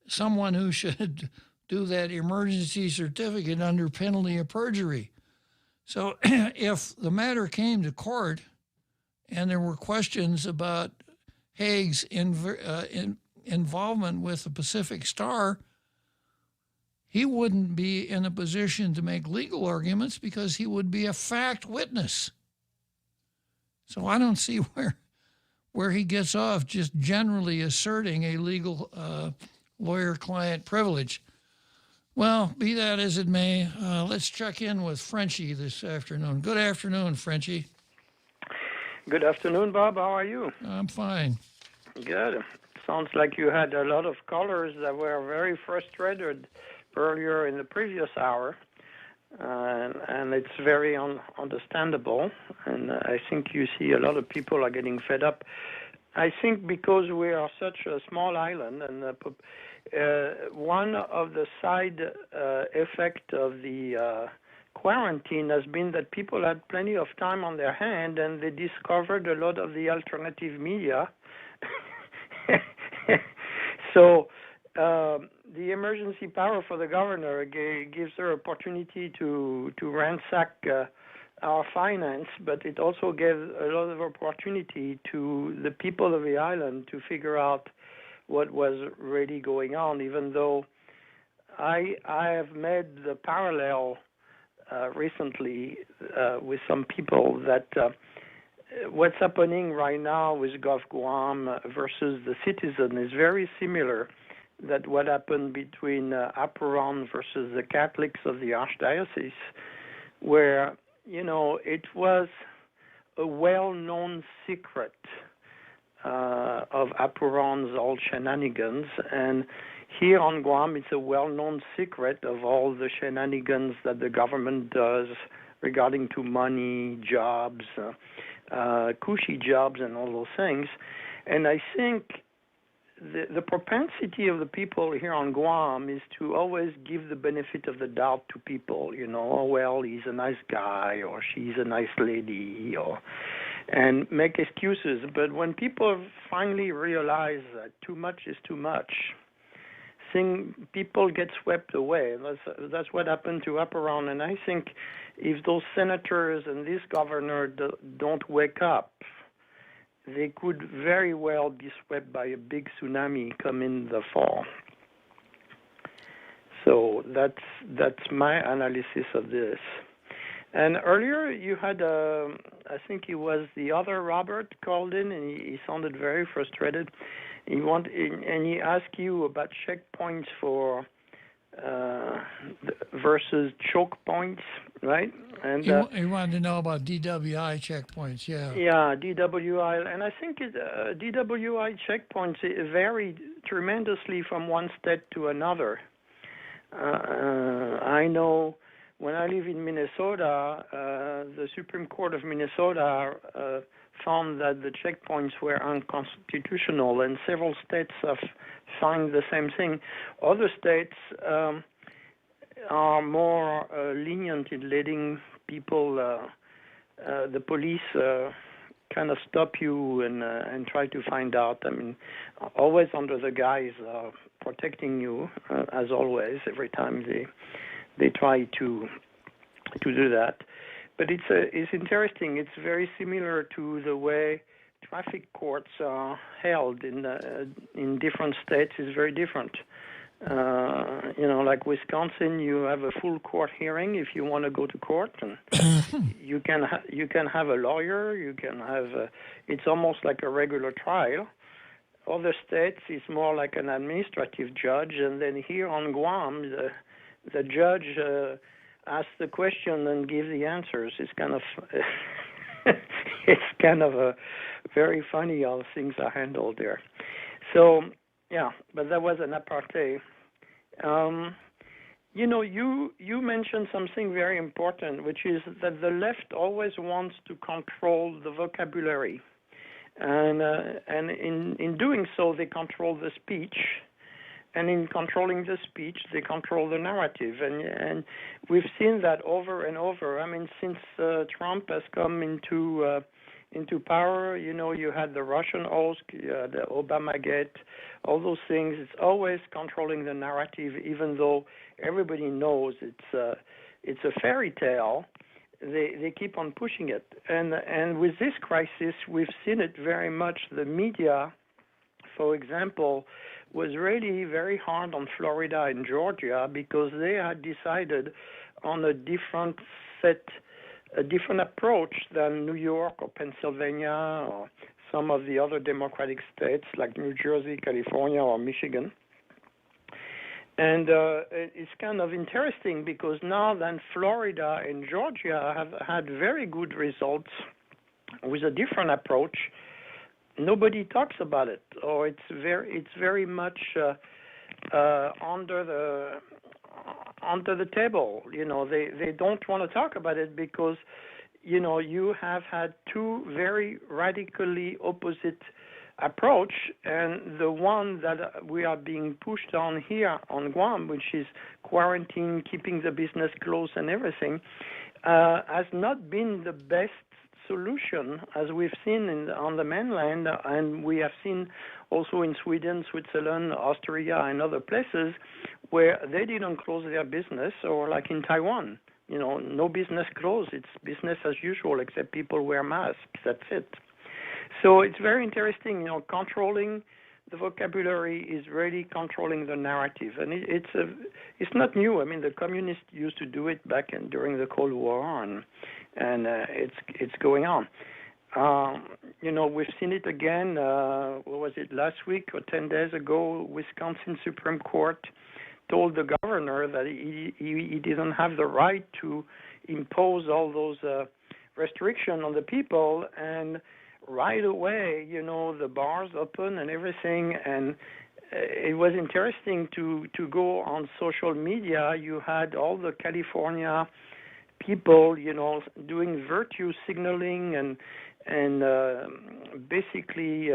someone who should do that emergency certificate under penalty of perjury? So if the matter came to court and there were questions about Haig's involvement with the Pacific Star, he wouldn't be in a position to make legal arguments because he would be a fact witness. So I don't see where he gets off just generally asserting a legal lawyer-client privilege. Well, be that as it may, let's check in with Frenchie this afternoon. Good afternoon, Frenchie. Good afternoon, Bob. How are you? I'm fine. Good. Sounds like you had a lot of callers that were very frustrated earlier in the previous hour, and it's very understandable. And I think you see a lot of people are getting fed up. I think because we are such a small island, and one of the side effect of the quarantine has been that people had plenty of time on their hand, and they discovered a lot of the alternative media. So the emergency power for the governor gives her opportunity to ransack our finance, but it also gave a lot of opportunity to the people of the island to figure out what was really going on, even though I have made the parallel recently with some people that what's happening right now with Gulf Guam versus the citizen is very similar that what happened between Aparon versus the Catholics of the Archdiocese, where, it was a well-known secret of Aparon's old shenanigans, and here on Guam it's a well-known secret of all the shenanigans that the government does regarding to money, jobs, cushy jobs and all those things. And I think the propensity of the people here on Guam is to always give the benefit of the doubt to people, oh, well, he's a nice guy or she's a nice lady, and make excuses. But when people finally realize that too much is too much, people get swept away. That's what happened to Aparon. And I think if those senators and this governor don't wake up, they could very well be swept by a big tsunami coming the fall. So that's my analysis of this. And earlier you had, I think it was the other Robert called in, and he sounded very frustrated. And he asked you about checkpoints for versus choke points, right? And he wanted to know about DWI checkpoints, yeah. Yeah, DWI, and I think DWI checkpoints vary tremendously from one state to another. I know when I live in Minnesota, the Supreme Court of Minnesota found that the checkpoints were unconstitutional, and several states have found the same thing. Other states are more lenient in letting people, the police, kind of stop you and try to find out. I mean, always under the guise of protecting you, as always, every time they try to do that. But it's interesting. It's very similar to the way traffic courts are held in different states. It's very different. Like Wisconsin, you have a full court hearing if you want to go to court, and you can have a lawyer. You can have it's almost like a regular trial. Other states, it's more like an administrative judge, and then here on Guam, the judge asks the question and gives the answers. It's kind of very funny how things are handled there. So yeah, but that was an apartheid. You mentioned something very important, which is that the left always wants to control the vocabulary, and in doing so, they control the speech. And in controlling the speech, they control the narrative. And we've seen that over and over. I mean, since Trump has come into power, you had the Russian oath, the Obamagate, all those things. It's always controlling the narrative, even though everybody knows it's a fairy tale. They keep on pushing it. And with this crisis, we've seen it very much. The media, for example, was really very hard on Florida and Georgia because they had decided on a different approach than New York or Pennsylvania or some of the other Democratic states like New Jersey, California, or Michigan. And it's kind of interesting because now then Florida and Georgia have had very good results with a different approach. Nobody talks about it, or it's very much under the table. They don't want to talk about it because you have had two very radically opposite approach, and the one that we are being pushed on here on Guam, which is quarantine, keeping the business closed and everything, has not been the best solution, as we've seen on the mainland, and we have seen also in Sweden, Switzerland, Austria, and other places where they didn't close their business, or like in Taiwan, no business closed. It's business as usual, except people wear masks. That's it. So it's very interesting, controlling the vocabulary is really controlling the narrative, and it's not new. I mean, the communists used to do it back during the Cold War, and it's going on. We've seen it again. What was it, last week or 10 days ago? Wisconsin Supreme Court told the governor that he didn't have the right to impose all those restrictions on the people, and right away, the bars open and everything, and it was interesting to go on social media. You had all the California people, doing virtue signaling and basically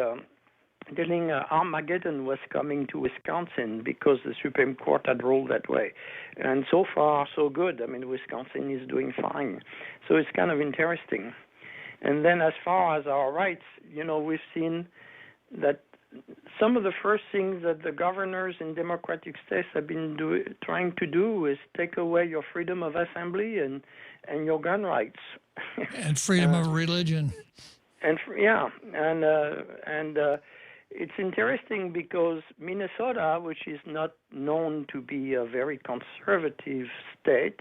telling Armageddon was coming to Wisconsin because the Supreme Court had ruled that way. And so far, so good. I mean, Wisconsin is doing fine. So it's kind of interesting. And then as far as our rights, we've seen that some of the first things that the governors in democratic states have been trying to do is take away your freedom of assembly and your gun rights. And freedom of religion. And it's interesting because Minnesota, which is not known to be a very conservative state,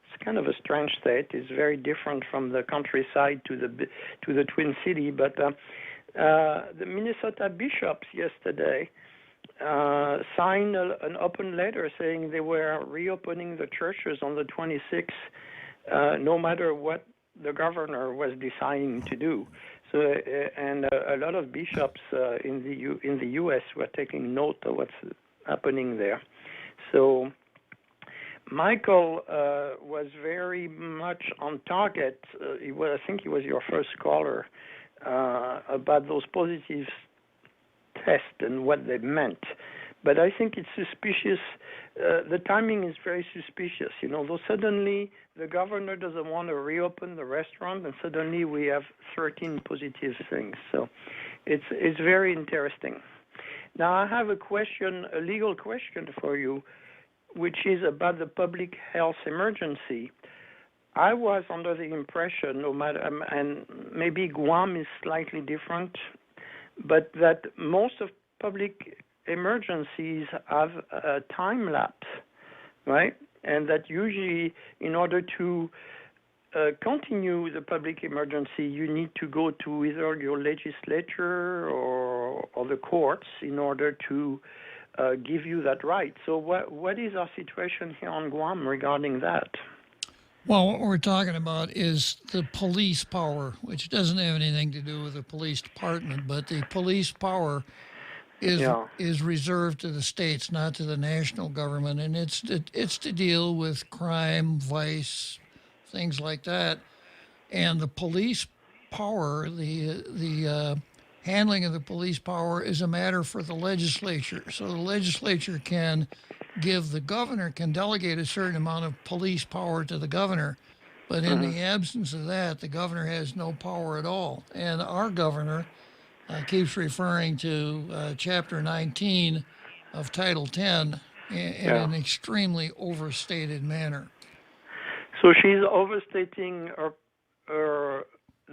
it's kind of a strange state. It's very different from the countryside to the Twin City. But the Minnesota bishops yesterday signed an open letter saying they were reopening the churches on the 26th, no matter what the governor was deciding to do. So, and a lot of bishops in the U.S. were taking note of what's happening there. So Michael was very much on target. I think he was your first caller about those positive tests and what they meant. But I think it's suspicious. The timing is very suspicious. Though suddenly the governor doesn't want to reopen the restaurant, and suddenly we have 13 positive things. So it's very interesting. Now I have a legal question for you, which is about the public health emergency. I was under the impression, and maybe Guam is slightly different, but that most of public emergencies have a time lapse, right? And that usually, in order to continue the public emergency, you need to go to either your legislature or the courts in order to give you that right. So what is our situation here on Guam regarding that? Well, what we're talking about is the police power, which doesn't have anything to do with the police department, but the police power is reserved to the states, not to the national government, and it's to deal with crime, vice, things like that. And the police power, the handling of the police power is a matter for the legislature. So the legislature can delegate a certain amount of police power to the governor, but in the absence of that, the governor has no power at all. And our governor keeps referring to Chapter 19 of Title 10 in an extremely overstated manner. So she's overstating the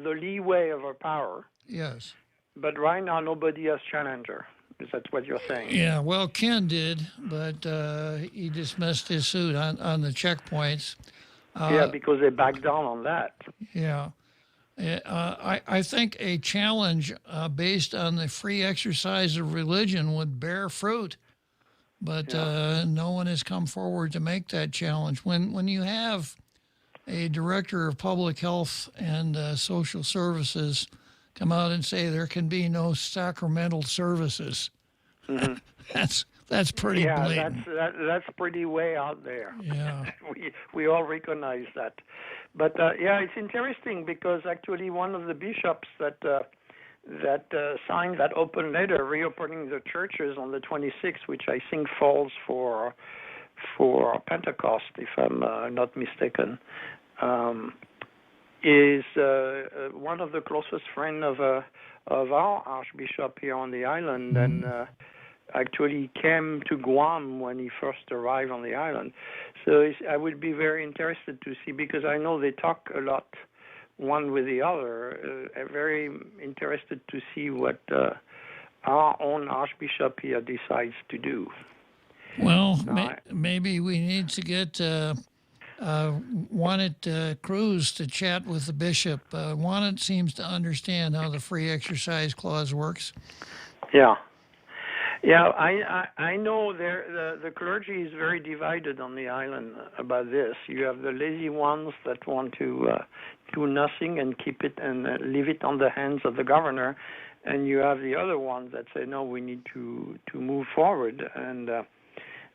leeway of her power. Yes. But right now, nobody has challenged her. Is that what you're saying? Yeah, well, Ken did, but he dismissed his suit on the checkpoints. Because they backed down on that. Yeah. I think a challenge based on the free exercise of religion would bear fruit, but no one has come forward to make that challenge. When you have a director of public health and social services come out and say there can be no sacramental services, that's pretty blatant. That's pretty way out there. Yeah. we all recognize that. But it's interesting because actually one of the bishops that signed that open letter reopening the churches on the 26th, which I think falls for Pentecost, if I'm not mistaken, is one of the closest friends of our Archbishop here on the island, and actually came to Guam when he first arrived on the island. So I would be very interested to see, because I know they talk a lot one with the other. I'm very interested to see what our own Archbishop here decides to do. Well, maybe we need to get Juanet Cruz to chat with the bishop. Juanet seems to understand how the free exercise clause works. Yeah. Yeah, I know the clergy is very divided on the island about this. You have the lazy ones that want to do nothing and keep it and leave it on the hands of the governor, and you have the other ones that say no, we need to move forward. And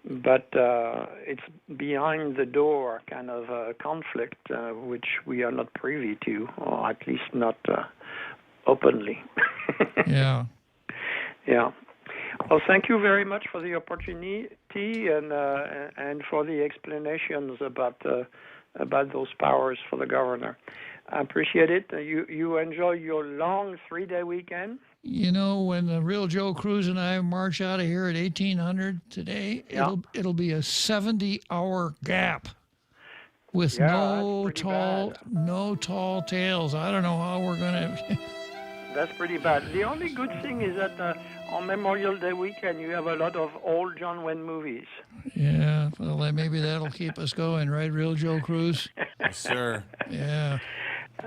but it's behind the door kind of conflict which we are not privy to, or at least not openly. Yeah. Yeah. Well, thank you very much for the opportunity and for the explanations about those powers for the governor. I appreciate it. You enjoy your long 3-day weekend? You know, when the real Joe Cruz and I march out of here at 1800 today, it'll be a 70-hour gap with no tall tales. I don't know how we're gonna. That's pretty bad. The only good thing is that on Memorial Day weekend, you have a lot of old John Wayne movies. Yeah, well, maybe that'll keep us going, right, real Joe Cruz? Yes, sir. Yeah.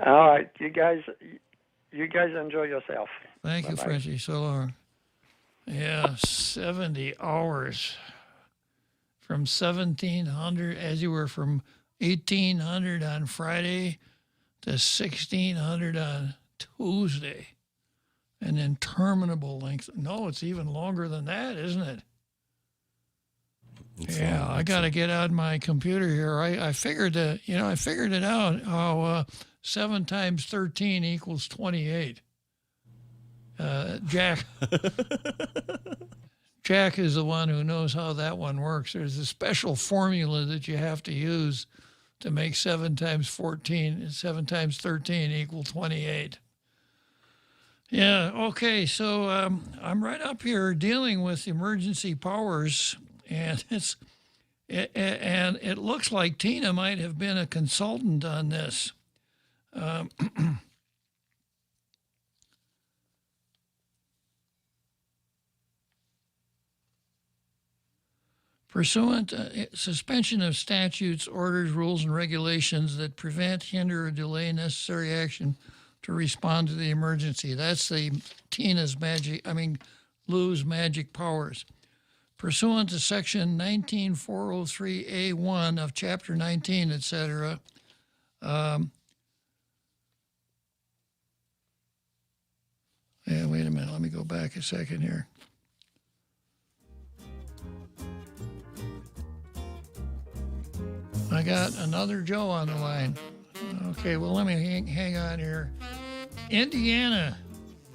All right, you guys enjoy yourself. Thank you, Frenchie. So long. Yeah, 70 hours from 1700, as you were from 1800 on Friday to 1600 on Tuesday. An interminable length. No, it's even longer than that, isn't it? Yeah, I got to get out my computer here. I figured that, I figured it out how 7 times 13 equals 28. Jack is the one who knows how that one works. There's a special formula that you have to use to make 7 times 13 equal 28. Yeah, okay, so I'm right up here dealing with emergency powers, and it looks like Tina might have been a consultant on this. Pursuant suspension of statutes, orders, rules, and regulations that prevent, hinder, or delay necessary action to respond to the emergency. That's the Lou's magic powers. Pursuant to section 19403A1 of chapter 19, etc. Yeah, wait a minute. Let me go back a second here. I got another Joe on the line. Okay, well, let me hang on here. Indiana.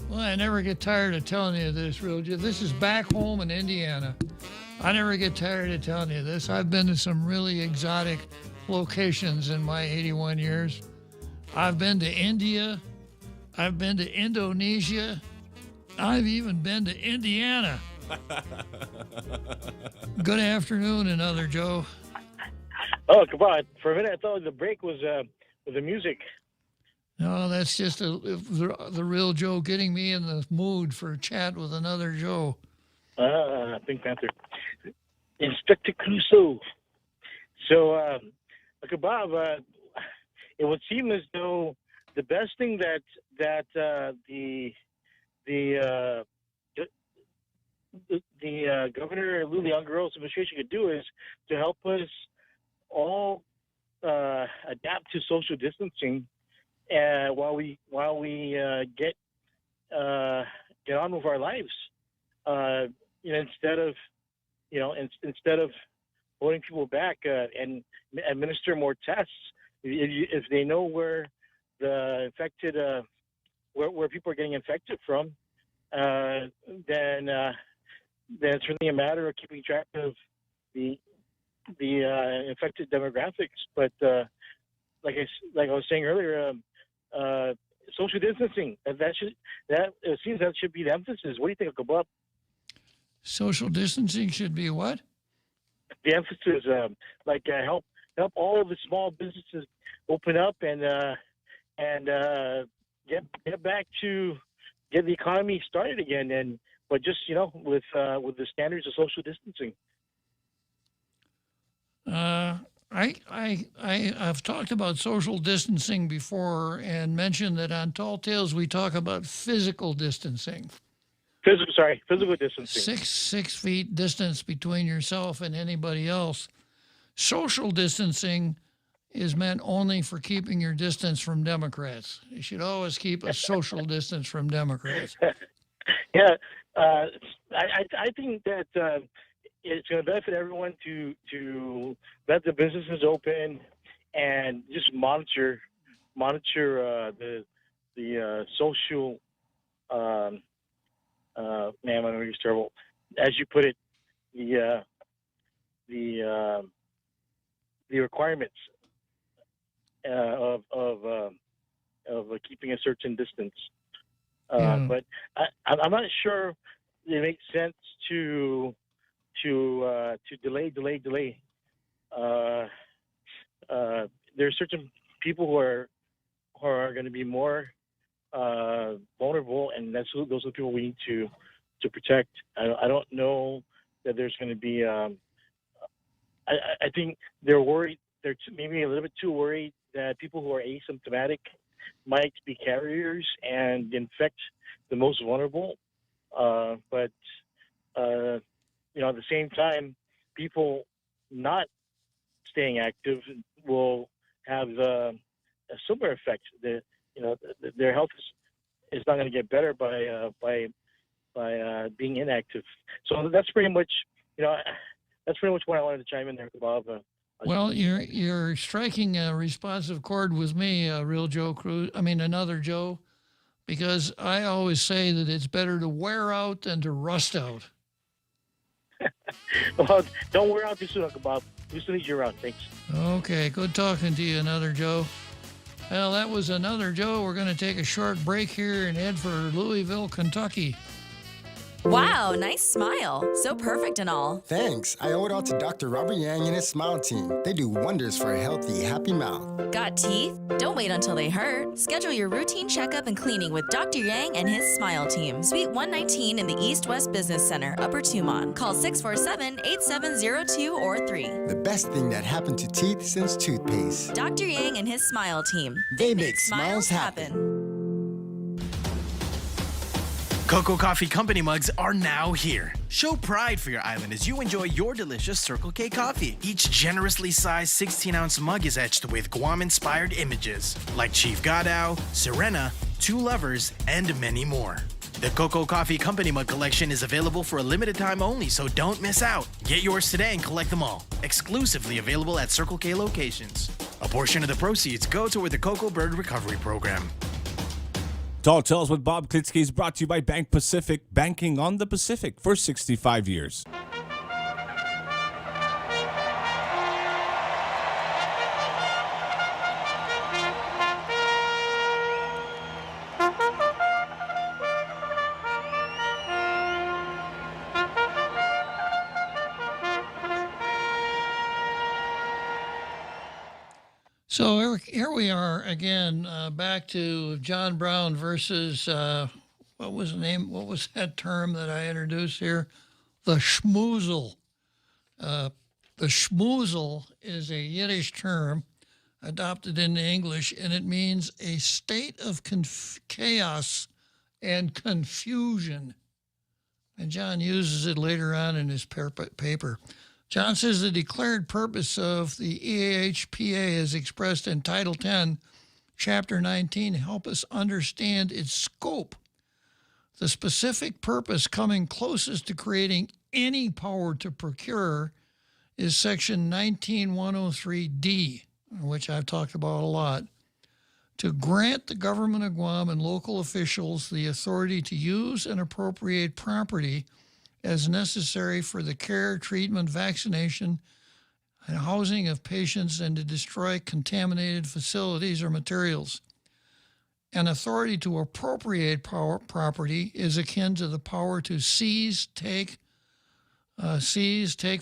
Well, I never get tired of telling you this, real Joe. This is back home in Indiana. I never get tired of telling you this. I've been to some really exotic locations in my 81 years. I've been to India. I've been to Indonesia. I've even been to Indiana. Good afternoon, another Joe. Oh, come on. For a minute, I thought the break was the music. No, that's just the real Joe getting me in the mood for a chat with another Joe. Pink Panther. Inspector Clouseau. So, okay, Bob, it would seem as though the best thing that the Governor Lou Leongaro's administration could do is to help us all adapt to social distancing, while we get on with our lives. Instead of holding people back and administer more tests. If they know where the infected, where people are getting infected from, then it's really a matter of keeping track of the infected demographics. But like I was saying earlier, social distancing, it seems that should be the emphasis. What do you think, Uncle Bob? Social distancing should be what? The emphasis, help all of the small businesses open up and get back to get the economy started again. but just with the standards of social distancing. I've talked about social distancing before and mentioned that on Tall Tales we talk about physical distancing. Physical distancing. 6 feet distance between yourself and anybody else. Social distancing is meant only for keeping your distance from Democrats. You should always keep a social distance from Democrats. Yeah, I think that it's going to benefit everyone to let the businesses open and just monitor the social. Man, I know it's terrible. As you put it, the requirements of keeping a certain distance. But I'm not sure it makes sense to delay. There are certain people who are going to be more vulnerable, and those are the people we need to protect. I don't know that there's going to be. I think they're worried. They're maybe a little bit too worried that people who are asymptomatic might be carriers and infect the most vulnerable. But at the same time, people not staying active will have a similar effect. Their health is not going to get better by being inactive. So that's pretty much what I wanted to chime in there, Bob. Well, you're striking a responsive chord with me, real Joe Cruz. I mean, another Joe, because I always say that it's better to wear out than to rust out. Well, don't wear out too soon, Uncle Bob. We still need you around. Thanks. Okay, good talking to you, another Joe. Well, that was another Joe. We're going to take a short break here and head for Louisville, Kentucky. Wow, nice smile. So perfect and all. Thanks. I owe it all to Dr. Robert Yang and his smile team. They do wonders for a healthy, happy mouth. Got teeth? Don't wait until they hurt. Schedule your routine checkup and cleaning with Dr. Yang and his smile team. Suite 119 in the East West Business Center, Upper Tumon. Call 647-8702 or 3. The best thing that happened to teeth since toothpaste. Dr. Yang and his smile team. They make smiles happen. Cocoa Coffee Company mugs are now here. Show pride for your island as you enjoy your delicious Circle K coffee. Each generously sized 16-ounce mug is etched with Guam-inspired images like Chief Gadao, Serena, Two Lovers, and many more. The Cocoa Coffee Company mug collection is available for a limited time only, so don't miss out. Get yours today and collect them all. Exclusively available at Circle K locations. A portion of the proceeds go toward the Cocoa Bird Recovery Program. Tall Tales with Bob Klitzkie is brought to you by Bank Pacific, banking on the Pacific for 65 years. So here we are again, back to John Brown versus, what was the name? What was that term that I introduced here? The schmoozle. The schmoozle is a Yiddish term adopted into English, and it means a state of chaos and confusion. And John uses it later on in his paper. John says the declared purpose of the EAHPA as expressed in Title 10, Chapter 19, help us understand its scope. The specific purpose coming closest to creating any power to procure is Section 19103D, which I've talked about a lot, to grant the government of Guam and local officials the authority to use and appropriate property as necessary for the care, treatment, vaccination, and housing of patients, and to destroy contaminated facilities or materials. An authority to appropriate property is akin to the power to seize, take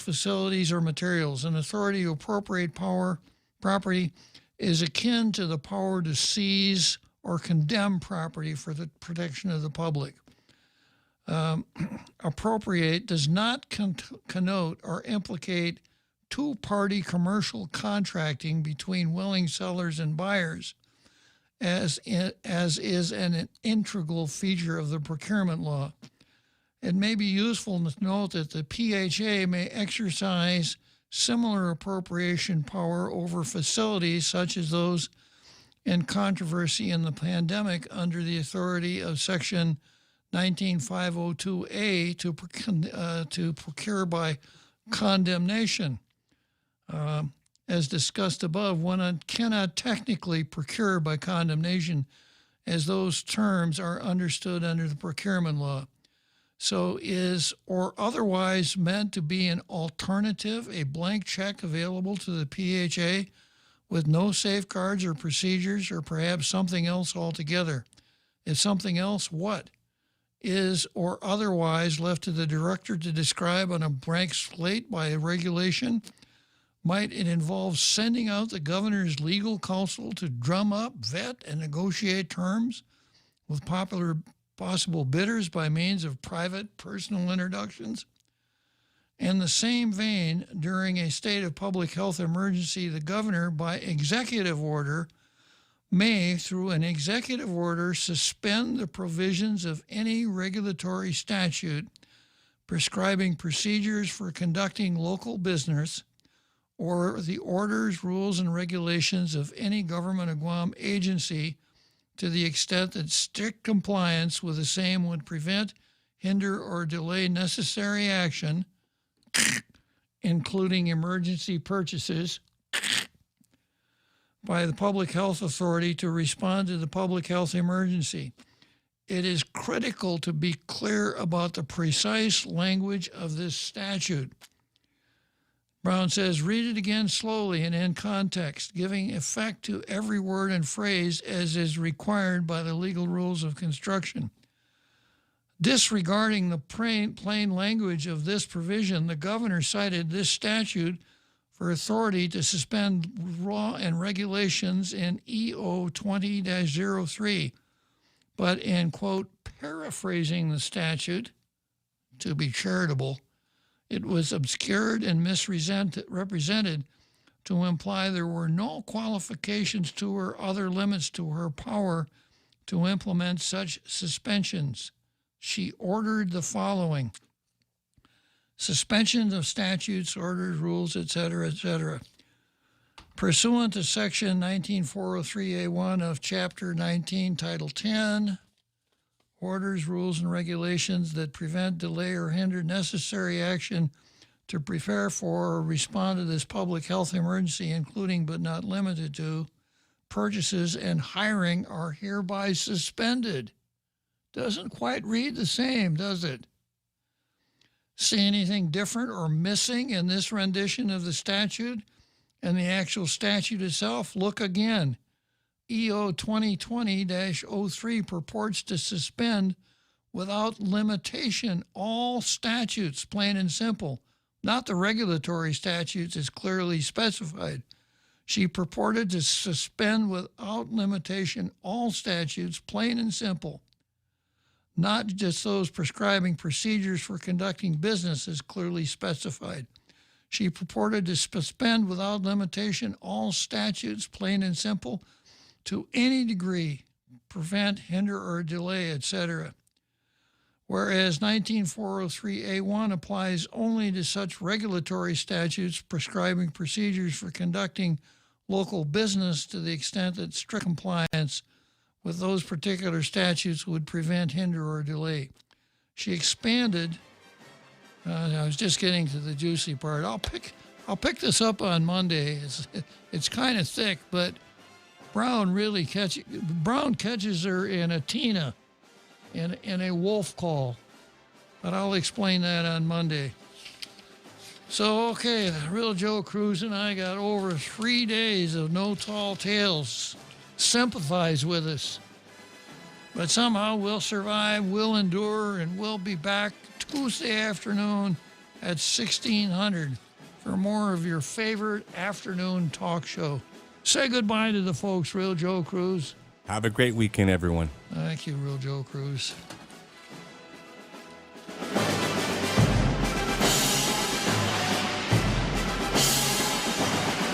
facilities or materials. An authority to appropriate property is akin to the power to seize or condemn property for the protection of the public. appropriate does not connote or implicate two-party commercial contracting between willing sellers and buyers, as is an integral feature of the procurement law. It may be useful to note that the PHA may exercise similar appropriation power over facilities such as those in controversy in the pandemic under the authority of Section 19502A to procure by condemnation. As discussed above, one cannot technically procure by condemnation as those terms are understood under the procurement law. So is or otherwise meant to be an alternative, a blank check available to the PHA with no safeguards or procedures, or perhaps something else altogether. If something else, what? Is or otherwise left to the director to describe on a blank slate by regulation? Might it involve sending out the governor's legal counsel to drum up, vet, and negotiate terms with possible bidders by means of private personal introductions? In the same vein, during a state of public health emergency, the governor, by executive order, may, through an executive order, suspend the provisions of any regulatory statute prescribing procedures for conducting local business, or the orders, rules, and regulations of any government of Guam agency to the extent that strict compliance with the same would prevent, hinder, or delay necessary action, including emergency purchases, by the public health authority to respond to the public health emergency. It is critical to be clear about the precise language of this statute. Brown says, read it again slowly and in context, giving effect to every word and phrase as is required by the legal rules of construction. Disregarding the plain language of this provision, the governor cited this statute for authority to suspend law and regulations in EO 20-03, but in, quote, paraphrasing the statute, to be charitable, it was obscured and misrepresented to imply there were no qualifications to or other limits to her power to implement such suspensions. She ordered the following: suspension of statutes, orders, rules, etc., etc. Pursuant to Section 19403A1 of Chapter 19, Title 10, orders, rules, and regulations that prevent, delay, or hinder necessary action to prepare for or respond to this public health emergency, including but not limited to purchases and hiring, are hereby suspended. Doesn't quite read the same, does it? See anything different or missing in this rendition of the statute and the actual statute itself? Look again. EO 2020-03 purports to suspend without limitation all statutes, plain and simple, not the regulatory statutes as clearly specified. She purported to suspend without limitation all statutes, plain and simple, not just those prescribing procedures for conducting business as clearly specified. She purported to suspend without limitation all statutes, plain and simple, to any degree, prevent, hinder, or delay, etc. Whereas 19403A1 applies only to such regulatory statutes prescribing procedures for conducting local business to the extent that strict compliance with those particular statutes would prevent, hinder, or delay. She expanded. I was just getting to the juicy part. I'll pick this up on Monday. It's kind of thick, but Brown catches her in a Tina, in a wolf call. But I'll explain that on Monday. So, okay, the Real Joe Cruz and I got over 3 days of no tall tales. Sympathize with us. But somehow we'll survive, we'll endure, and we'll be back Tuesday afternoon at 1600 for more of your favorite afternoon talk show. Say goodbye to the folks, Real Joe Cruz. Have a great weekend, everyone. Thank you, Real Joe Cruz.